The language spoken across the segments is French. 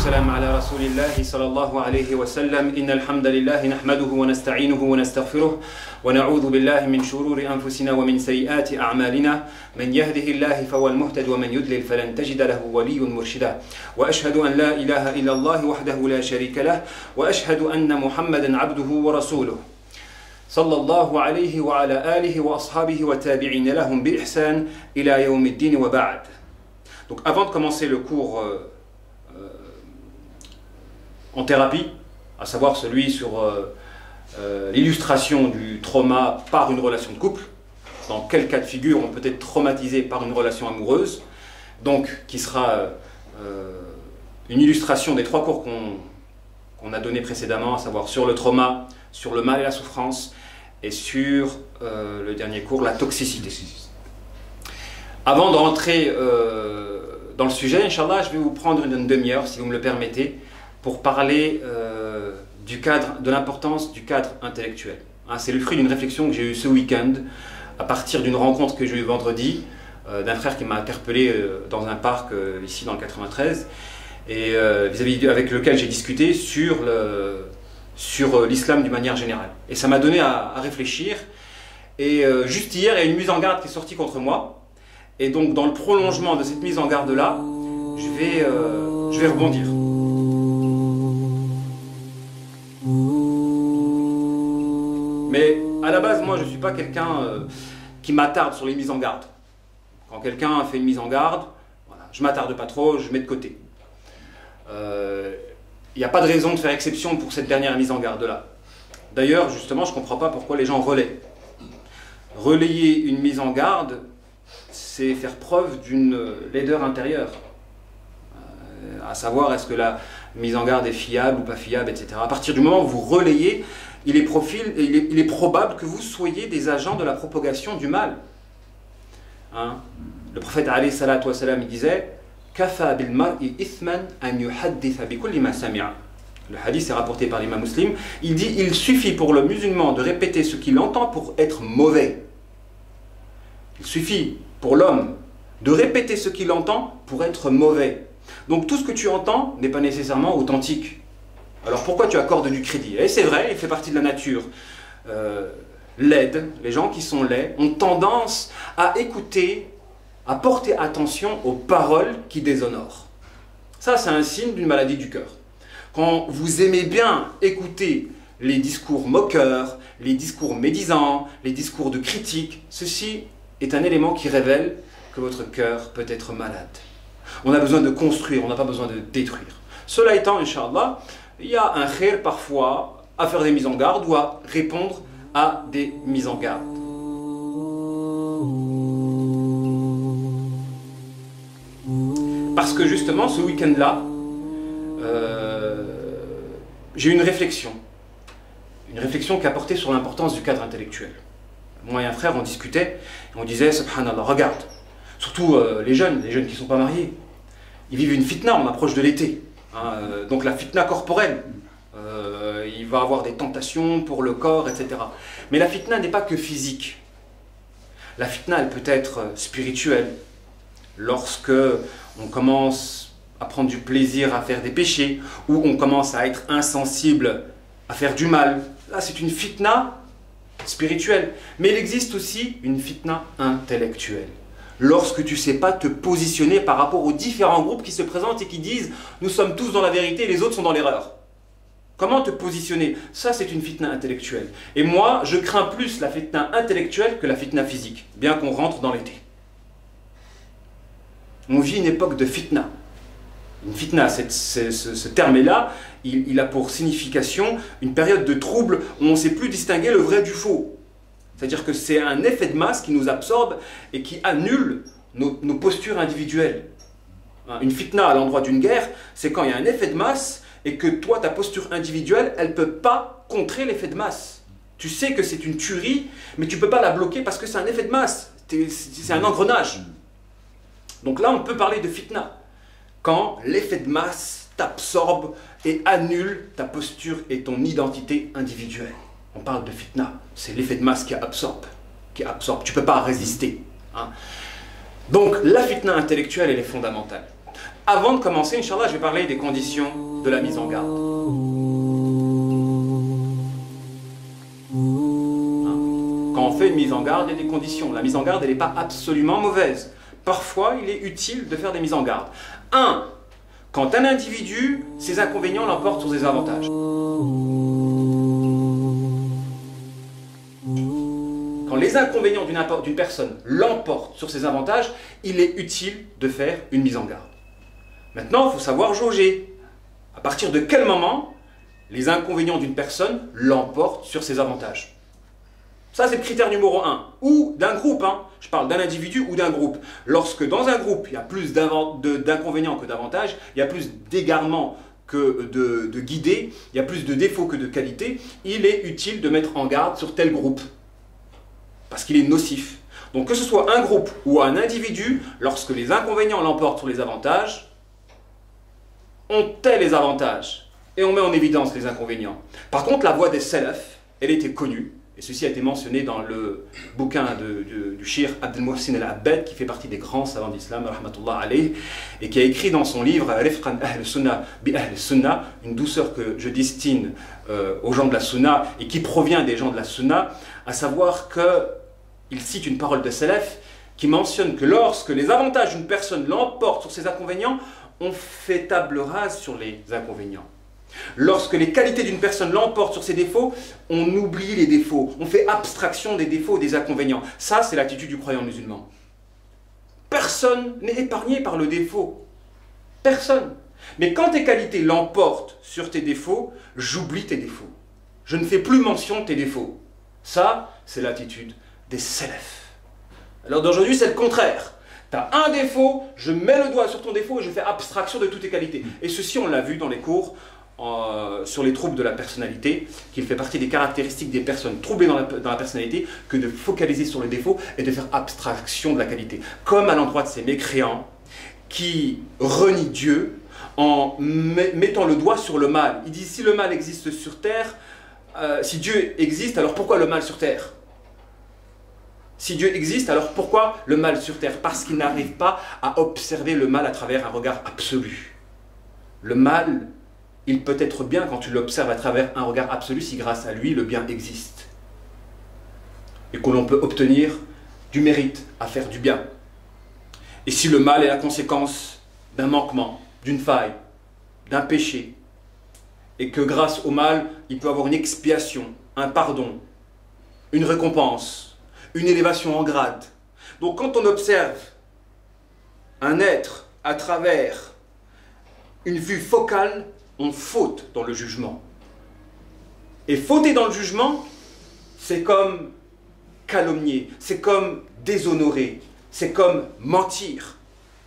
والسلام على رسول الله صلى الله عليه وسلم إن الحمد لله نحمده ونستعينه ونستغفره ونعوذ بالله من شرور أنفسنا ومن سيئات أعمالنا من يهده الله فهو المهتد ومن يضلل فلن تجد له ولي مرشدا وأشهد أن لا إله إلا الله وحده لا شريك له وأشهد أن محمدا عبده ورسوله صلى الله عليه وعلى آله وأصحابه وتابعين لهم بإحسان إلى يوم الدين وبعد. Donc avant de commencer le cours en thérapie, à savoir celui sur l'illustration du trauma par une relation de couple, dans quel cas de figure on peut être traumatisé par une relation amoureuse, donc qui sera une illustration des trois cours qu'on a donnés précédemment, à savoir sur le trauma, sur le mal et la souffrance, et sur le dernier cours, la toxicité. Avant de rentrer dans le sujet, Inch'Allah, je vais vous prendre une demi-heure, si vous me le permettez, pour parler du cadre, de l'importance du cadre intellectuel. Hein, c'est le fruit d'une réflexion que j'ai eue ce week-end, à partir d'une rencontre que j'ai eue vendredi, d'un frère qui m'a interpellé dans un parc ici dans le 93, et avec lequel j'ai discuté sur l'islam d'une manière générale. Et ça m'a donné à réfléchir. Et juste hier, il y a une mise en garde qui est sortie contre moi. Et donc, dans le prolongement de cette mise en garde-là, je vais rebondir. Mais à la base, moi, je ne suis pas quelqu'un qui m'attarde sur les mises en garde. Quand quelqu'un fait une mise en garde, voilà, je ne m'attarde pas trop, je mets de côté. Il n'y a pas de raison de faire exception pour cette dernière mise en garde-là. D'ailleurs, justement, je ne comprends pas pourquoi les gens relaient. Relayer une mise en garde, c'est faire preuve d'une laideur intérieure. À savoir, est-ce que la mise en garde est fiable ou pas fiable, etc. À partir du moment où vous relayez, il est probable que vous soyez des agents de la propagation du mal. Hein? Le prophète alayhi salatu wa salam, il disait Kafa bil mar'i ithman an yuhadditha bi kulli ma sami'a. Le hadith est rapporté par l'imam Muslim. Il dit il suffit pour le musulman de répéter ce qu'il entend pour être mauvais. Il suffit pour l'homme de répéter ce qu'il entend pour être mauvais. Donc tout ce que tu entends n'est pas nécessairement authentique. Alors pourquoi tu accordes du crédit? Et c'est vrai, il fait partie de la nature. Laide, les gens qui sont laids ont tendance à écouter, à porter attention aux paroles qui déshonorent. Ça, c'est un signe d'une maladie du cœur. Quand vous aimez bien écouter les discours moqueurs, les discours médisants, les discours de critique, ceci est un élément qui révèle que votre cœur peut être malade. On a besoin de construire, on n'a pas besoin de détruire. Cela étant, Inch'Allah, il y a un khair parfois à faire des mises en garde ou à répondre à des mises en garde. Parce que justement, ce week-end-là, j'ai eu une réflexion qui a porté sur l'importance du cadre intellectuel. Moi et un frère, on discutait, et on disait, subhanallah, regarde, surtout les jeunes qui ne sont pas mariés, ils vivent une fitna, on approche de l'été. Hein, donc la fitna corporelle, il va avoir des tentations pour le corps, etc. Mais la fitna n'est pas que physique. La fitna, elle peut être spirituelle. Lorsque on commence à prendre du plaisir à faire des péchés, ou on commence à être insensible à faire du mal, là c'est une fitna spirituelle. Mais il existe aussi une fitna intellectuelle. Lorsque tu ne sais pas te positionner par rapport aux différents groupes qui se présentent et qui disent « nous sommes tous dans la vérité, les autres sont dans l'erreur ». Comment te positionner? Ça, c'est une fitna intellectuelle. Et moi, je crains plus la fitna intellectuelle que la fitna physique, bien qu'on rentre dans l'été. On vit une époque de fitna. Une fitna, ce terme-là, il a pour signification une période de trouble où on ne sait plus distinguer le vrai du faux. C'est-à-dire que c'est un effet de masse qui nous absorbe et qui annule nos postures individuelles. Une fitna à l'endroit d'une guerre, c'est quand il y a un effet de masse et que toi, ta posture individuelle, elle ne peut pas contrer l'effet de masse. Tu sais que c'est une tuerie, mais tu ne peux pas la bloquer parce que c'est un effet de masse. C'est un engrenage. Donc là, on peut parler de fitna. Quand l'effet de masse t'absorbe et annule ta posture et ton identité individuelle. On parle de fitna, c'est l'effet de masse qui absorbe. Tu ne peux pas résister. Hein. Donc la fitna intellectuelle, elle est fondamentale. Avant de commencer, Inch'Allah, je vais parler des conditions de la mise en garde. Quand on fait une mise en garde, il y a des conditions. La mise en garde, elle n'est pas absolument mauvaise. Parfois, il est utile de faire des mises en garde. 1. Quand un individu, ses inconvénients l'emportent sur ses avantages. Quand les inconvénients d'une personne l'emportent sur ses avantages, il est utile de faire une mise en garde. Maintenant, il faut savoir jauger. À partir de quel moment les inconvénients d'une personne l'emportent sur ses avantages? Ça, c'est le critère numéro 1. Ou d'un groupe. Je parle d'un individu ou d'un groupe. Lorsque dans un groupe, il y a plus d'inconvénients que d'avantages, il y a plus d'égarements que de guidés, il y a plus de défauts que de qualités, il est utile de mettre en garde sur tel groupe. Parce qu'il est nocif. Donc que ce soit un groupe ou un individu, lorsque les inconvénients l'emportent sur les avantages, on tait les avantages et on met en évidence les inconvénients. Par contre, la voix des salaf, elle était connue, et ceci a été mentionné dans le bouquin du Cheikh Abdel Mohsin al-Abbad, qui fait partie des grands savants d'islam, rahmatullah alayh, et qui a écrit dans son livre Rifqan Ahl Sunnah bi Ahl Sunnah, une douceur que je destine aux gens de la Sunna et qui provient des gens de la Sunna, à savoir qu'il cite une parole de salaf qui mentionne que lorsque les avantages d'une personne l'emportent sur ses inconvénients, on fait table rase sur les inconvénients. Lorsque les qualités d'une personne l'emportent sur ses défauts, on oublie les défauts, on fait abstraction des défauts et des inconvénients. Ça, c'est l'attitude du croyant musulman. Personne n'est épargné par le défaut. Personne. Mais quand tes qualités l'emportent sur tes défauts, j'oublie tes défauts. Je ne fais plus mention de tes défauts. Ça, c'est l'attitude des salafs. Alors d'aujourd'hui, c'est le contraire. Tu as un défaut, je mets le doigt sur ton défaut et je fais abstraction de toutes tes qualités. Et ceci, on l'a vu dans les cours sur les troubles de la personnalité, qu'il fait partie des caractéristiques des personnes troublées dans la personnalité, que de focaliser sur le défaut et de faire abstraction de la qualité. Comme à l'endroit de ces mécréants qui renient Dieu en mettant le doigt sur le mal. Ils disent, si le mal existe sur terre, si Dieu existe, alors pourquoi le mal sur terre? Si Dieu existe, alors pourquoi le mal sur terre? Parce qu'ils n'arrivent pas à observer le mal à travers un regard absolu. Le mal, il peut être bien quand tu l'observes à travers un regard absolu, si grâce à lui, le bien existe. Et que l'on peut obtenir du mérite à faire du bien. Et si le mal est la conséquence d'un manquement, d'une faille, d'un péché, et que grâce au mal, il peut avoir une expiation, un pardon, une récompense, une élévation en grade. Donc quand on observe un être à travers une vue focale, on faute dans le jugement. Et fauter dans le jugement, c'est comme calomnier, c'est comme déshonorer, c'est comme mentir.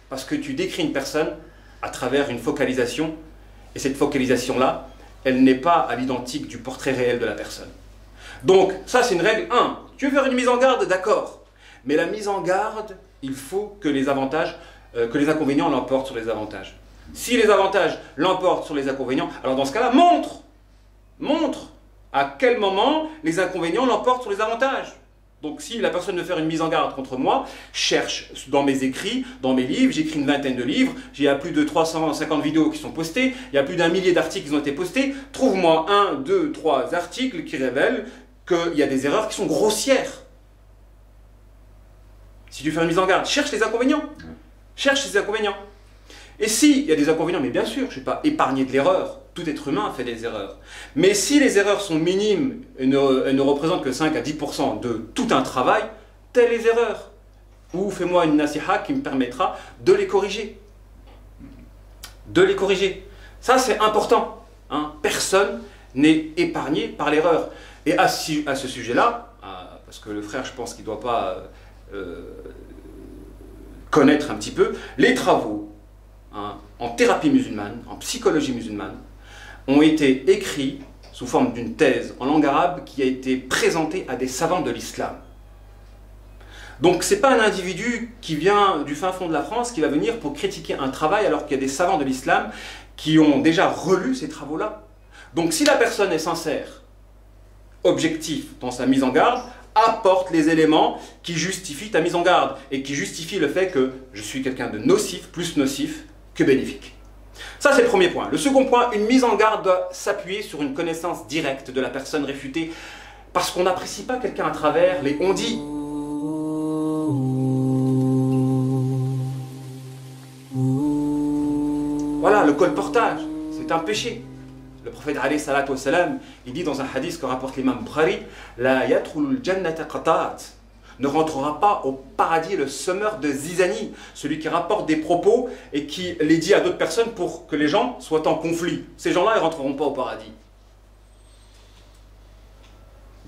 Parce que tu décris une personne à travers une focalisation, et cette focalisation-là, elle n'est pas à l'identique du portrait réel de la personne. Donc, ça c'est une règle 1. Tu veux faire une mise en garde, d'accord. Mais la mise en garde, il faut que les inconvénients l'emportent sur les avantages. Si les avantages l'emportent sur les inconvénients, alors dans ce cas-là, montre à quel moment les inconvénients l'emportent sur les avantages. Donc si la personne veut faire une mise en garde contre moi, cherche dans mes écrits, dans mes livres, j'écris une vingtaine de livres, il y a plus de 350 vidéos qui sont postées, il y a plus d'1 millier d'articles qui ont été postés, trouve-moi 1, 2, 3 articles qui révèlent qu'il y a des erreurs qui sont grossières. Si tu fais une mise en garde, cherche les inconvénients. Cherche les inconvénients. Et s'il y a des inconvénients, mais bien sûr, je ne suis pas épargné de l'erreur. Tout être humain fait des erreurs. Mais si les erreurs sont minimes et ne représentent que 5 à 10% de tout un travail, telles les erreurs. Ou fais-moi une nasiha qui me permettra de les corriger. De les corriger. Ça, c'est important. Personne n'est épargné par l'erreur. Et à ce sujet-là, parce que le frère, je pense qu'il ne doit pas connaître un petit peu, les travaux en thérapie musulmane, en psychologie musulmane, ont été écrits sous forme d'une thèse en langue arabe qui a été présentée à des savants de l'islam. Donc ce n'est pas un individu qui vient du fin fond de la France qui va venir pour critiquer un travail alors qu'il y a des savants de l'islam qui ont déjà relu ces travaux-là. Donc si la personne est sincère, objectif dans sa mise en garde, apporte les éléments qui justifient ta mise en garde et qui justifient le fait que je suis quelqu'un de nocif, plus nocif que bénéfique. Ça, c'est le premier point. Le second point, une mise en garde doit s'appuyer sur une connaissance directe de la personne réfutée, parce qu'on n'apprécie pas quelqu'un à travers les on-dit. Voilà, le colportage, c'est un péché. Le prophète alayhi salatu wa salam, il dit dans un hadith que rapporte l'imam Bukhari, la yadkhulul jannata qatat, ne rentrera pas au paradis le semeur de zizanie, celui qui rapporte des propos et qui les dit à d'autres personnes pour que les gens soient en conflit. Ces gens-là, ils ne rentreront pas au paradis.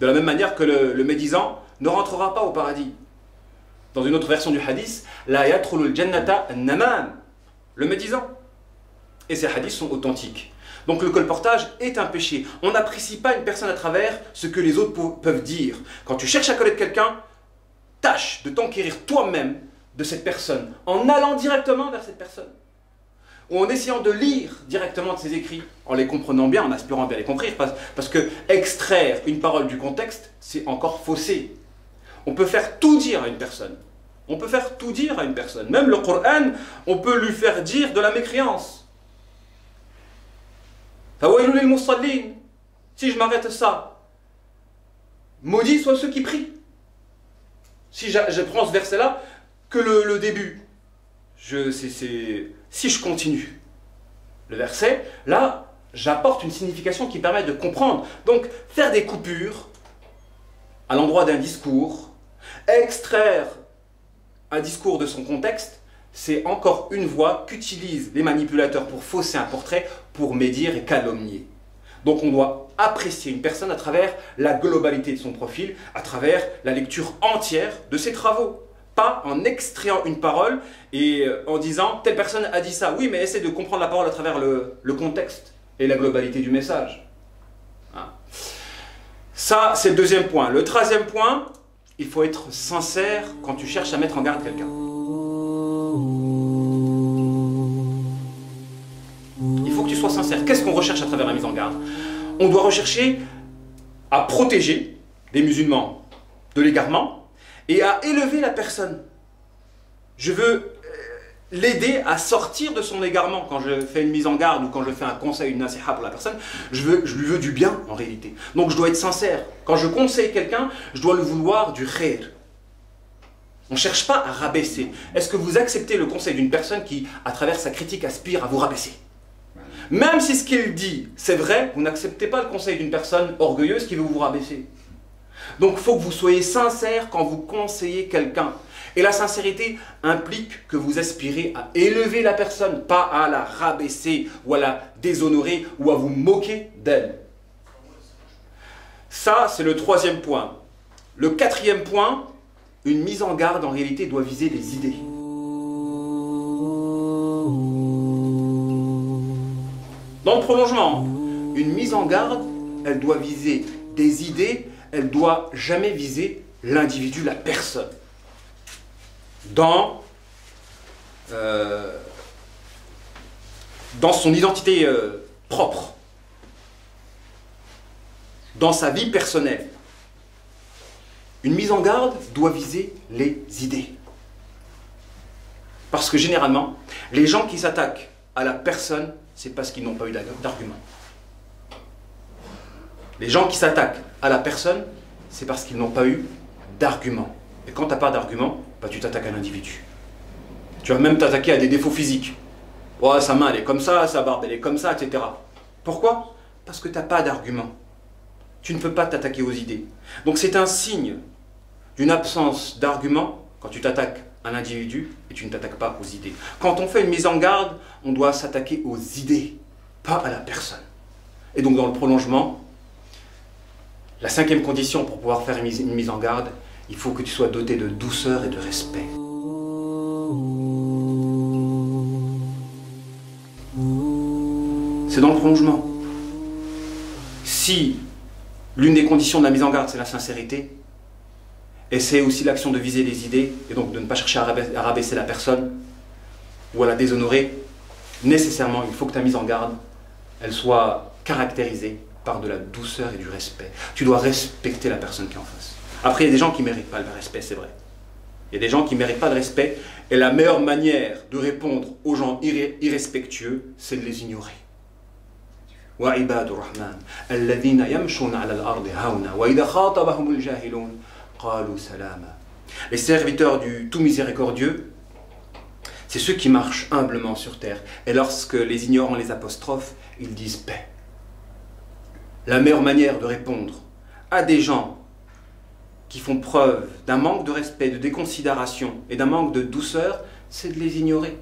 De la même manière que le médisant ne rentrera pas au paradis. Dans une autre version du hadith, la yadkhulul jannata namam, le médisant. Et ces hadiths sont authentiques. Donc le colportage est un péché. On n'apprécie pas une personne à travers ce que les autres peuvent dire. Quand tu cherches à connaître quelqu'un, tâche de t'enquérir toi-même de cette personne, en allant directement vers cette personne. Ou en essayant de lire directement de ses écrits, en les comprenant bien, en aspirant à bien les comprendre, parce que extraire une parole du contexte, c'est encore fausser. On peut faire tout dire à une personne. On peut faire tout dire à une personne. Même le Coran, on peut lui faire dire de la mécréance. Si je m'arrête à ça, maudits soient ceux qui prient. Si je prends ce verset-là, que le début, si je continue le verset, là, j'apporte une signification qui permet de comprendre. Donc, faire des coupures à l'endroit d'un discours, extraire un discours de son contexte, c'est encore une voie qu'utilisent les manipulateurs pour fausser un portrait, pour médire et calomnier. Donc on doit apprécier une personne à travers la globalité de son profil, à travers la lecture entière de ses travaux. Pas en extrayant une parole et en disant « telle personne a dit ça ». Oui, mais essaie de comprendre la parole à travers le contexte et la globalité du message. Hein. Ça, c'est le deuxième point. Le troisième point, il faut être sincère quand tu cherches à mettre en garde quelqu'un. Il faut que tu sois sincère. Qu'est-ce qu'on recherche à travers la mise en garde? On doit rechercher à protéger les musulmans de l'égarement et à élever la personne. Je veux l'aider à sortir de son égarement. Quand je fais une mise en garde ou quand je fais un conseil, une nasiha pour la personne, je lui veux du bien en réalité. Donc je dois être sincère. Quand je conseille quelqu'un, je dois le vouloir du khair. On ne cherche pas à rabaisser. Est-ce que vous acceptez le conseil d'une personne qui, à travers sa critique, aspire à vous rabaisser? Même si ce qu'il dit, c'est vrai, vous n'acceptez pas le conseil d'une personne orgueilleuse qui veut vous rabaisser. Donc il faut que vous soyez sincère quand vous conseillez quelqu'un. Et la sincérité implique que vous aspirez à élever la personne, pas à la rabaisser ou à la déshonorer ou à vous moquer d'elle. Ça, c'est le troisième point. Le quatrième point, une mise en garde en réalité doit viser des idées. Dans le prolongement, une mise en garde, elle doit viser des idées, elle ne doit jamais viser l'individu, la personne. Dans son identité propre, dans sa vie personnelle. Une mise en garde doit viser les idées. Parce que généralement, les gens qui s'attaquent à la personne, c'est parce qu'ils n'ont pas eu d'argument. Les gens qui s'attaquent à la personne, c'est parce qu'ils n'ont pas eu d'argument. Et quand tu n'as pas d'argument, bah, tu t'attaques à l'individu. Tu vas même t'attaquer à des défauts physiques. Ouais, sa main elle est comme ça, sa barbe elle est comme ça, etc. Pourquoi? Parce que tu n'as pas d'argument. Tu ne peux pas t'attaquer aux idées. Donc c'est un signe d'une absence d'argument quand tu t'attaques à l'individu et tu ne t'attaques pas aux idées. Quand on fait une mise en garde, on doit s'attaquer aux idées, pas à la personne. Et donc dans le prolongement, la cinquième condition pour pouvoir faire une mise en garde, il faut que tu sois doté de douceur et de respect. C'est dans le prolongement. Si l'une des conditions de la mise en garde, c'est la sincérité, et c'est aussi l'action de viser les idées, et donc de ne pas chercher à rabaisser la personne, ou à la déshonorer, nécessairement, il faut que ta mise en garde, elle soit caractérisée par de la douceur et du respect. Tu dois respecter la personne qui est en face. Après, il y a des gens qui ne méritent pas le respect, c'est vrai. Il y a des gens qui ne méritent pas de respect. Et la meilleure manière de répondre aux gens irrespectueux, c'est de les ignorer. وعباد الرحمن الذين يمشون على الأرض هونا وإذا خاطبهم الجاهلون قالوا سلاما. Les serviteurs du tout miséricordieux, c'est ceux qui marchent humblement sur terre. Et lorsque les ignorants les apostrophent, ils disent paix. La meilleure manière de répondre à des gens qui font preuve d'un manque de respect, de déconsidération et d'un manque de douceur, c'est de les ignorer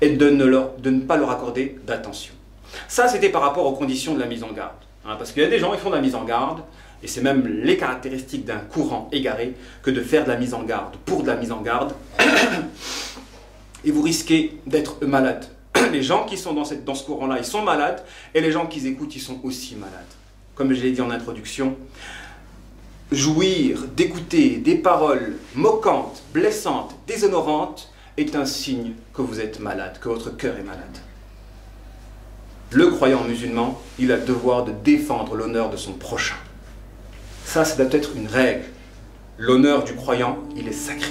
et de ne pas leur accorder d'attention. Ça, c'était par rapport aux conditions de la mise en garde. Hein, parce qu'il y a des gens qui font de la mise en garde, et c'est même les caractéristiques d'un courant égaré que de faire de la mise en garde pour de la mise en garde. Et vous risquez d'être malade. Les gens qui sont dans ce courant-là, ils sont malades, et les gens qui écoutent, ils sont aussi malades. Comme je l'ai dit en introduction, jouir d'écouter des paroles moquantes, blessantes, déshonorantes est un signe que vous êtes malade, que votre cœur est malade. Le croyant musulman, il a le devoir de défendre l'honneur de son prochain. Ça doit être une règle. L'honneur du croyant, il est sacré.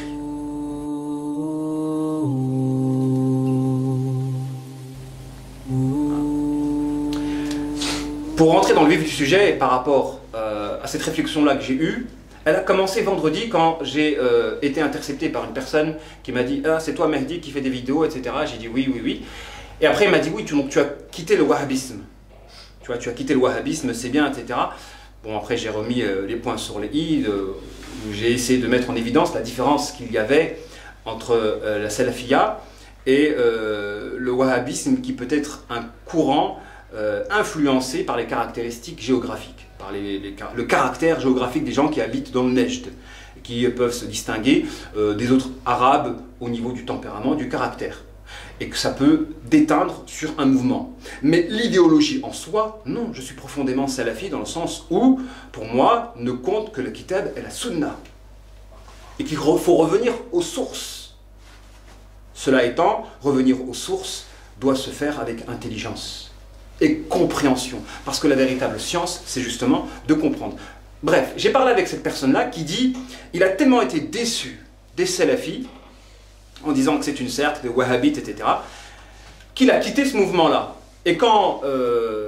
Pour rentrer dans le vif du sujet, par rapport à cette réflexion-là que j'ai eue, elle a commencé vendredi quand j'ai été intercepté par une personne qui m'a dit « Ah, c'est toi Mehdi qui fait des vidéos, etc. » J'ai dit « Oui, oui, oui. » Et après il m'a dit « Oui, tu as quitté le wahhabisme. Tu vois, tu as quitté le wahhabisme, c'est bien, etc. » Bon, après j'ai remis les points sur les i, où j'ai essayé de mettre en évidence la différence qu'il y avait entre la salafia et le wahhabisme, qui peut être un courant influencé par les caractéristiques géographiques, par le caractère géographique des gens qui habitent dans le Nejd, qui peuvent se distinguer des autres arabes au niveau du tempérament, du caractère, et que ça peut déteindre sur un mouvement. Mais l'idéologie en soi, non, je suis profondément salafi dans le sens où, pour moi, ne compte que le kitab et la sunna, et qu'il faut revenir aux sources. Cela étant, revenir aux sources doit se faire avec intelligence et compréhension, parce que la véritable science, c'est justement de comprendre. Bref, j'ai parlé avec cette personne-là qui dit, il a tellement été déçu des salafis, en disant que c'est une secte, des wahhabites, etc., qu'il a quitté ce mouvement-là. Et quand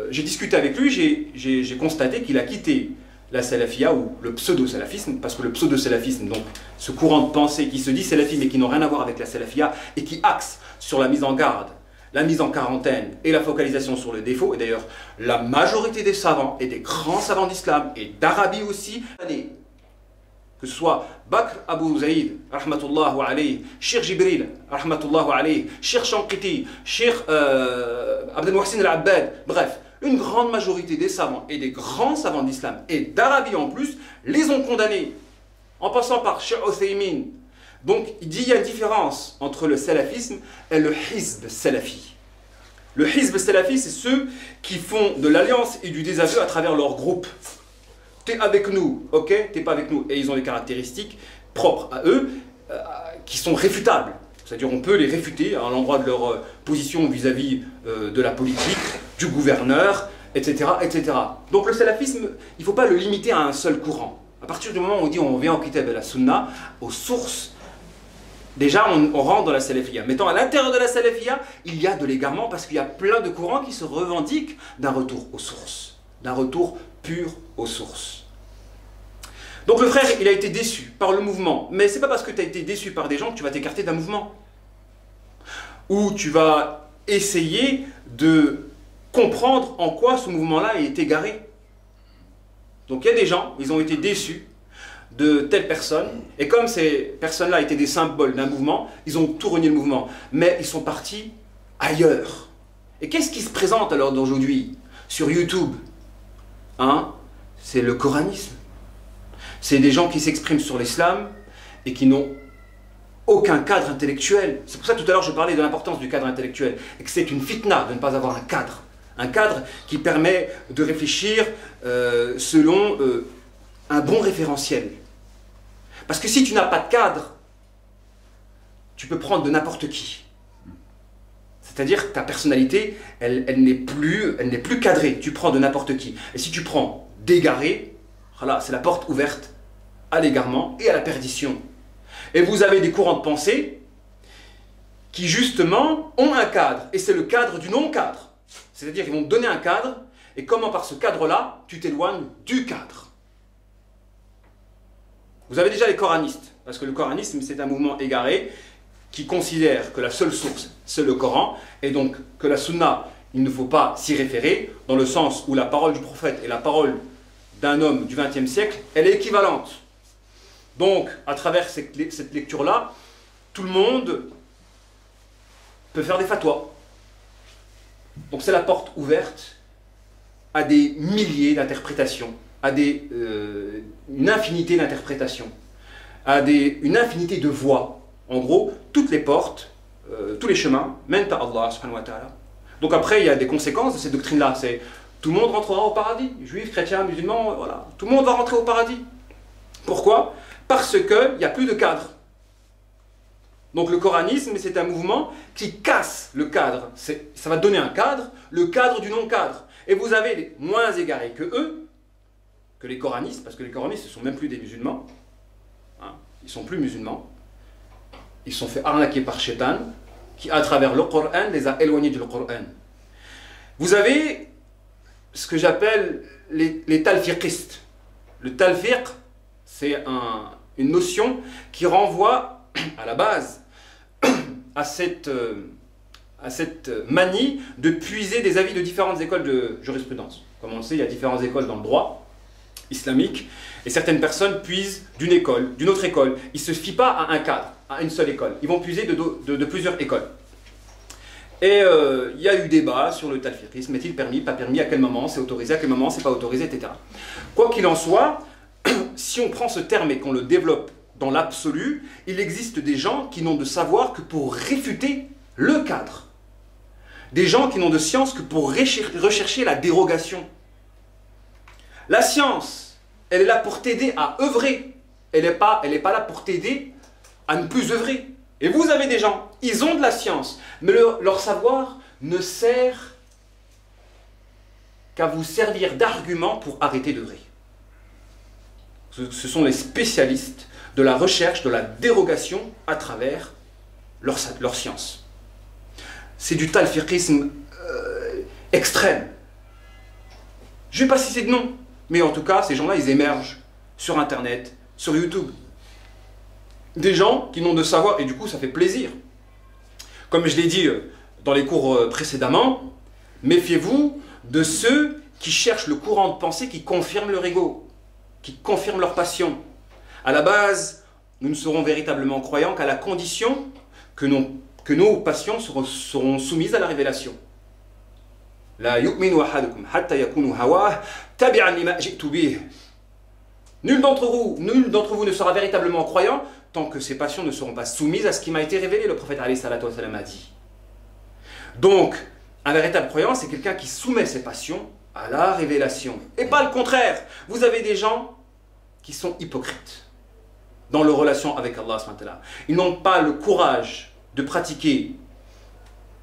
j'ai discuté avec lui, j'ai constaté qu'il a quitté la salafia, ou le pseudo-salafisme, parce que le pseudo-salafisme, donc ce courant de pensée qui se dit salafi, mais qui n'ont rien à voir avec la salafia, et qui axe sur la mise en garde, la mise en quarantaine et la focalisation sur le défaut. Et d'ailleurs, la majorité des savants, et des grands savants d'islam, et d'Arabie aussi, que ce soit Bakr Abu Zaïd, rahmatullah alayhi, Cheikh Jibril, rahmatullah alayhi, Cheikh Shankiti, Cheikh Abdel Mohsin al-Abbad, bref, une grande majorité des savants, et des grands savants d'islam, et d'Arabie en plus, les ont condamnés, en passant par Cheikh Uthaymin. Donc, il dit qu'il y a une différence entre le salafisme et le hizb salafi. Le hizb salafi, c'est ceux qui font de l'alliance et du désaveu à travers leur groupe. T'es avec nous, ok, t'es pas avec nous. Et ils ont des caractéristiques propres à eux, qui sont réfutables. C'est-à-dire on peut les réfuter à l'endroit de leur position vis-à-vis de la politique, du gouverneur, etc., etc. Donc le salafisme, il ne faut pas le limiter à un seul courant. À partir du moment où on dit on revient au kitab et la sunna, aux sources, déjà on rentre dans la salafia. Mettons à l'intérieur de la salafia, il y a de l'égarement parce qu'il y a plein de courants qui se revendiquent d'un retour aux sources, d'un retour pur aux sources. Donc le frère, il a été déçu par le mouvement. Mais c'est pas parce que tu as été déçu par des gens que tu vas t'écarter d'un mouvement. Ou tu vas essayer de comprendre en quoi ce mouvement-là est égaré. Donc il y a des gens, ils ont été déçus de telle personne, et comme ces personnes-là étaient des symboles d'un mouvement, ils ont tout renié le mouvement. Mais ils sont partis ailleurs. Et qu'est-ce qui se présente alors d'aujourd'hui sur YouTube? Hein? C'est le coranisme. C'est des gens qui s'expriment sur l'islam et qui n'ont aucun cadre intellectuel. C'est pour ça que tout à l'heure je parlais de l'importance du cadre intellectuel, et que c'est une fitna de ne pas avoir un cadre. Un cadre qui permet de réfléchir selon un bon référentiel. Parce que si tu n'as pas de cadre, tu peux prendre de n'importe qui. C'est-à-dire que ta personnalité, elle n'est plus cadrée. Tu prends de n'importe qui. Et si tu prends d'égaré, voilà, c'est la porte ouverte à l'égarement et à la perdition. Et vous avez des courants de pensée qui justement ont un cadre, et c'est le cadre du non-cadre. C'est-à-dire qu'ils vont te donner un cadre, et comment par ce cadre-là, tu t'éloignes du cadre. Vous avez déjà les coranistes, parce que le coranisme c'est un mouvement égaré qui considère que la seule source c'est le Coran, et donc que la sunna, il ne faut pas s'y référer, dans le sens où la parole du prophète et la parole d'un homme du XXe siècle, elle est équivalente. Donc, à travers cette lecture-là, tout le monde peut faire des fatwas. Donc c'est la porte ouverte à des milliers d'interprétations, à une infinité d'interprétations, à une infinité de voies. En gros, toutes les portes, tous les chemins mènent à Allah subhanahu wa ta'ala. Donc après, il y a des conséquences de cette doctrine-là. C'est tout le monde rentrera au paradis. Juifs, chrétiens, musulmans, voilà. Tout le monde va rentrer au paradis. Pourquoi? Parce qu'il n'y a plus de cadre. Donc le coranisme, c'est un mouvement qui casse le cadre. Ça va donner un cadre, le cadre du non-cadre. Et vous avez les moins égarés que eux, que les coranistes, parce que les coranistes ne sont même plus des musulmans. Hein, ils ne sont plus musulmans. Ils se sont fait arnaquer par Shaitan, qui à travers le Coran les a éloignés du Coran. Vous avez ce que j'appelle les talfiqistes. Le talfiq, c'est une notion qui renvoie à la base à cette manie de puiser des avis de différentes écoles de jurisprudence. Comme on le sait, il y a différentes écoles dans le droit islamique, et certaines personnes puisent d'une école, d'une autre école. Ils ne se fient pas à un cadre, à une seule école. Ils vont puiser de plusieurs écoles. Et il y a eu débat sur le talfiqisme. Est-il permis, pas permis, à quel moment c'est autorisé, à quel moment c'est pas autorisé, etc. Quoi qu'il en soit, si on prend ce terme et qu'on le développe dans l'absolu, il existe des gens qui n'ont de savoir que pour réfuter le cadre. Des gens qui n'ont de science que pour rechercher la dérogation. La science, elle est là pour t'aider à œuvrer. Elle n'est pas là pour t'aider à ne plus œuvrer. Et vous avez des gens, ils ont de la science, mais leur savoir ne sert qu'à vous servir d'argument pour arrêter d'œuvrer. Ce sont les spécialistes de la recherche, de la dérogation à travers leur science. C'est du talfiqisme extrême. Je ne vais pas citer de nom, mais en tout cas, ces gens-là, ils émergent sur Internet, sur YouTube. Des gens qui n'ont de savoir, et du coup, ça fait plaisir. Comme je l'ai dit dans les cours précédemment, méfiez-vous de ceux qui cherchent le courant de pensée qui confirme leur ego, qui confirme leur passion. À la base, nous ne serons véritablement croyants qu'à la condition que nos passions seront soumises à la révélation. La yu'minu ahadukum hatta yakunu hawah tabi'an lima ji'tu bih. Nul d'entre vous ne sera véritablement croyant tant que ses passions ne seront pas soumises à ce qui m'a été révélé, le prophète alayhi salatu wa salam a dit. Donc, un véritable croyant, c'est quelqu'un qui soumet ses passions à la révélation. Et pas le contraire. Vous avez des gens qui sont hypocrites dans leur relation avec Allah subhanahu wa ta'ala. Ils n'ont pas le courage de pratiquer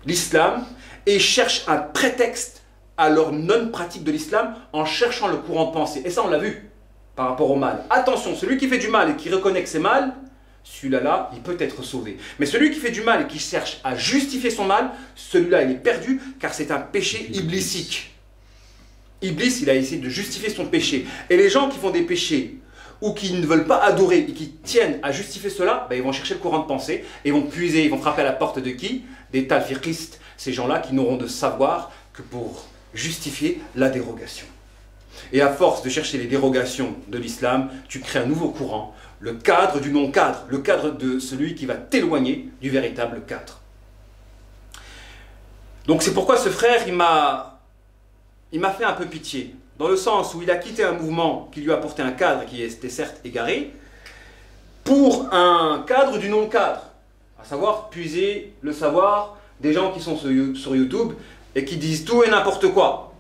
l'islam et cherchent un prétexte à leur non-pratique de l'islam en cherchant le courant de pensée. Et ça, on l'a vu par rapport au mal. Attention, celui qui fait du mal et qui reconnaît que c'est mal, celui-là, il peut être sauvé. Mais celui qui fait du mal et qui cherche à justifier son mal, celui-là, il est perdu car c'est un péché iblistique. Iblis, il a essayé de justifier son péché. Et les gens qui font des péchés ou qui ne veulent pas adorer et qui tiennent à justifier cela, ben ils vont chercher le courant de pensée et vont puiser, ils vont frapper à la porte de qui? Des talfiqistes, ces gens-là qui n'auront de savoir que pour justifier la dérogation. Et à force de chercher les dérogations de l'islam, tu crées un nouveau courant, le cadre du non-cadre, le cadre de celui qui va t'éloigner du véritable cadre. Donc c'est pourquoi ce frère, il m'a fait un peu pitié, dans le sens où il a quitté un mouvement qui lui a apporté un cadre qui était certes égaré, pour un cadre du non-cadre, à savoir puiser le savoir des gens qui sont sur YouTube et qui disent tout et n'importe quoi,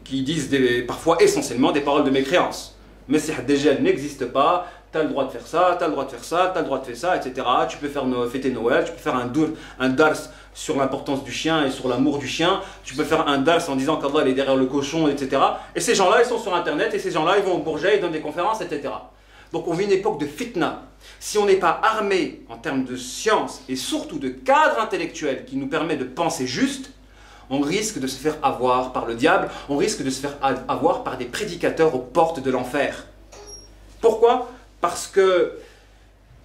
qui disent parfois essentiellement des paroles de mécréance. Messie Dajjal n'existe pas, tu as le droit de faire ça, tu as le droit de faire ça, tu as le droit de faire ça, etc. Tu peux faire fêter Noël, tu peux faire un dars sur l'importance du chien et sur l'amour du chien, tu peux faire un dars en disant qu'Allah est derrière le cochon, etc. Et ces gens-là, ils sont sur Internet, et ces gens-là, ils vont au Bourget, ils donnent des conférences, etc. Donc on vit une époque de fitna. Si on n'est pas armé en termes de science et surtout de cadre intellectuel qui nous permet de penser juste, on risque de se faire avoir par le diable, on risque de se faire avoir par des prédicateurs aux portes de l'enfer. Pourquoi? Parce que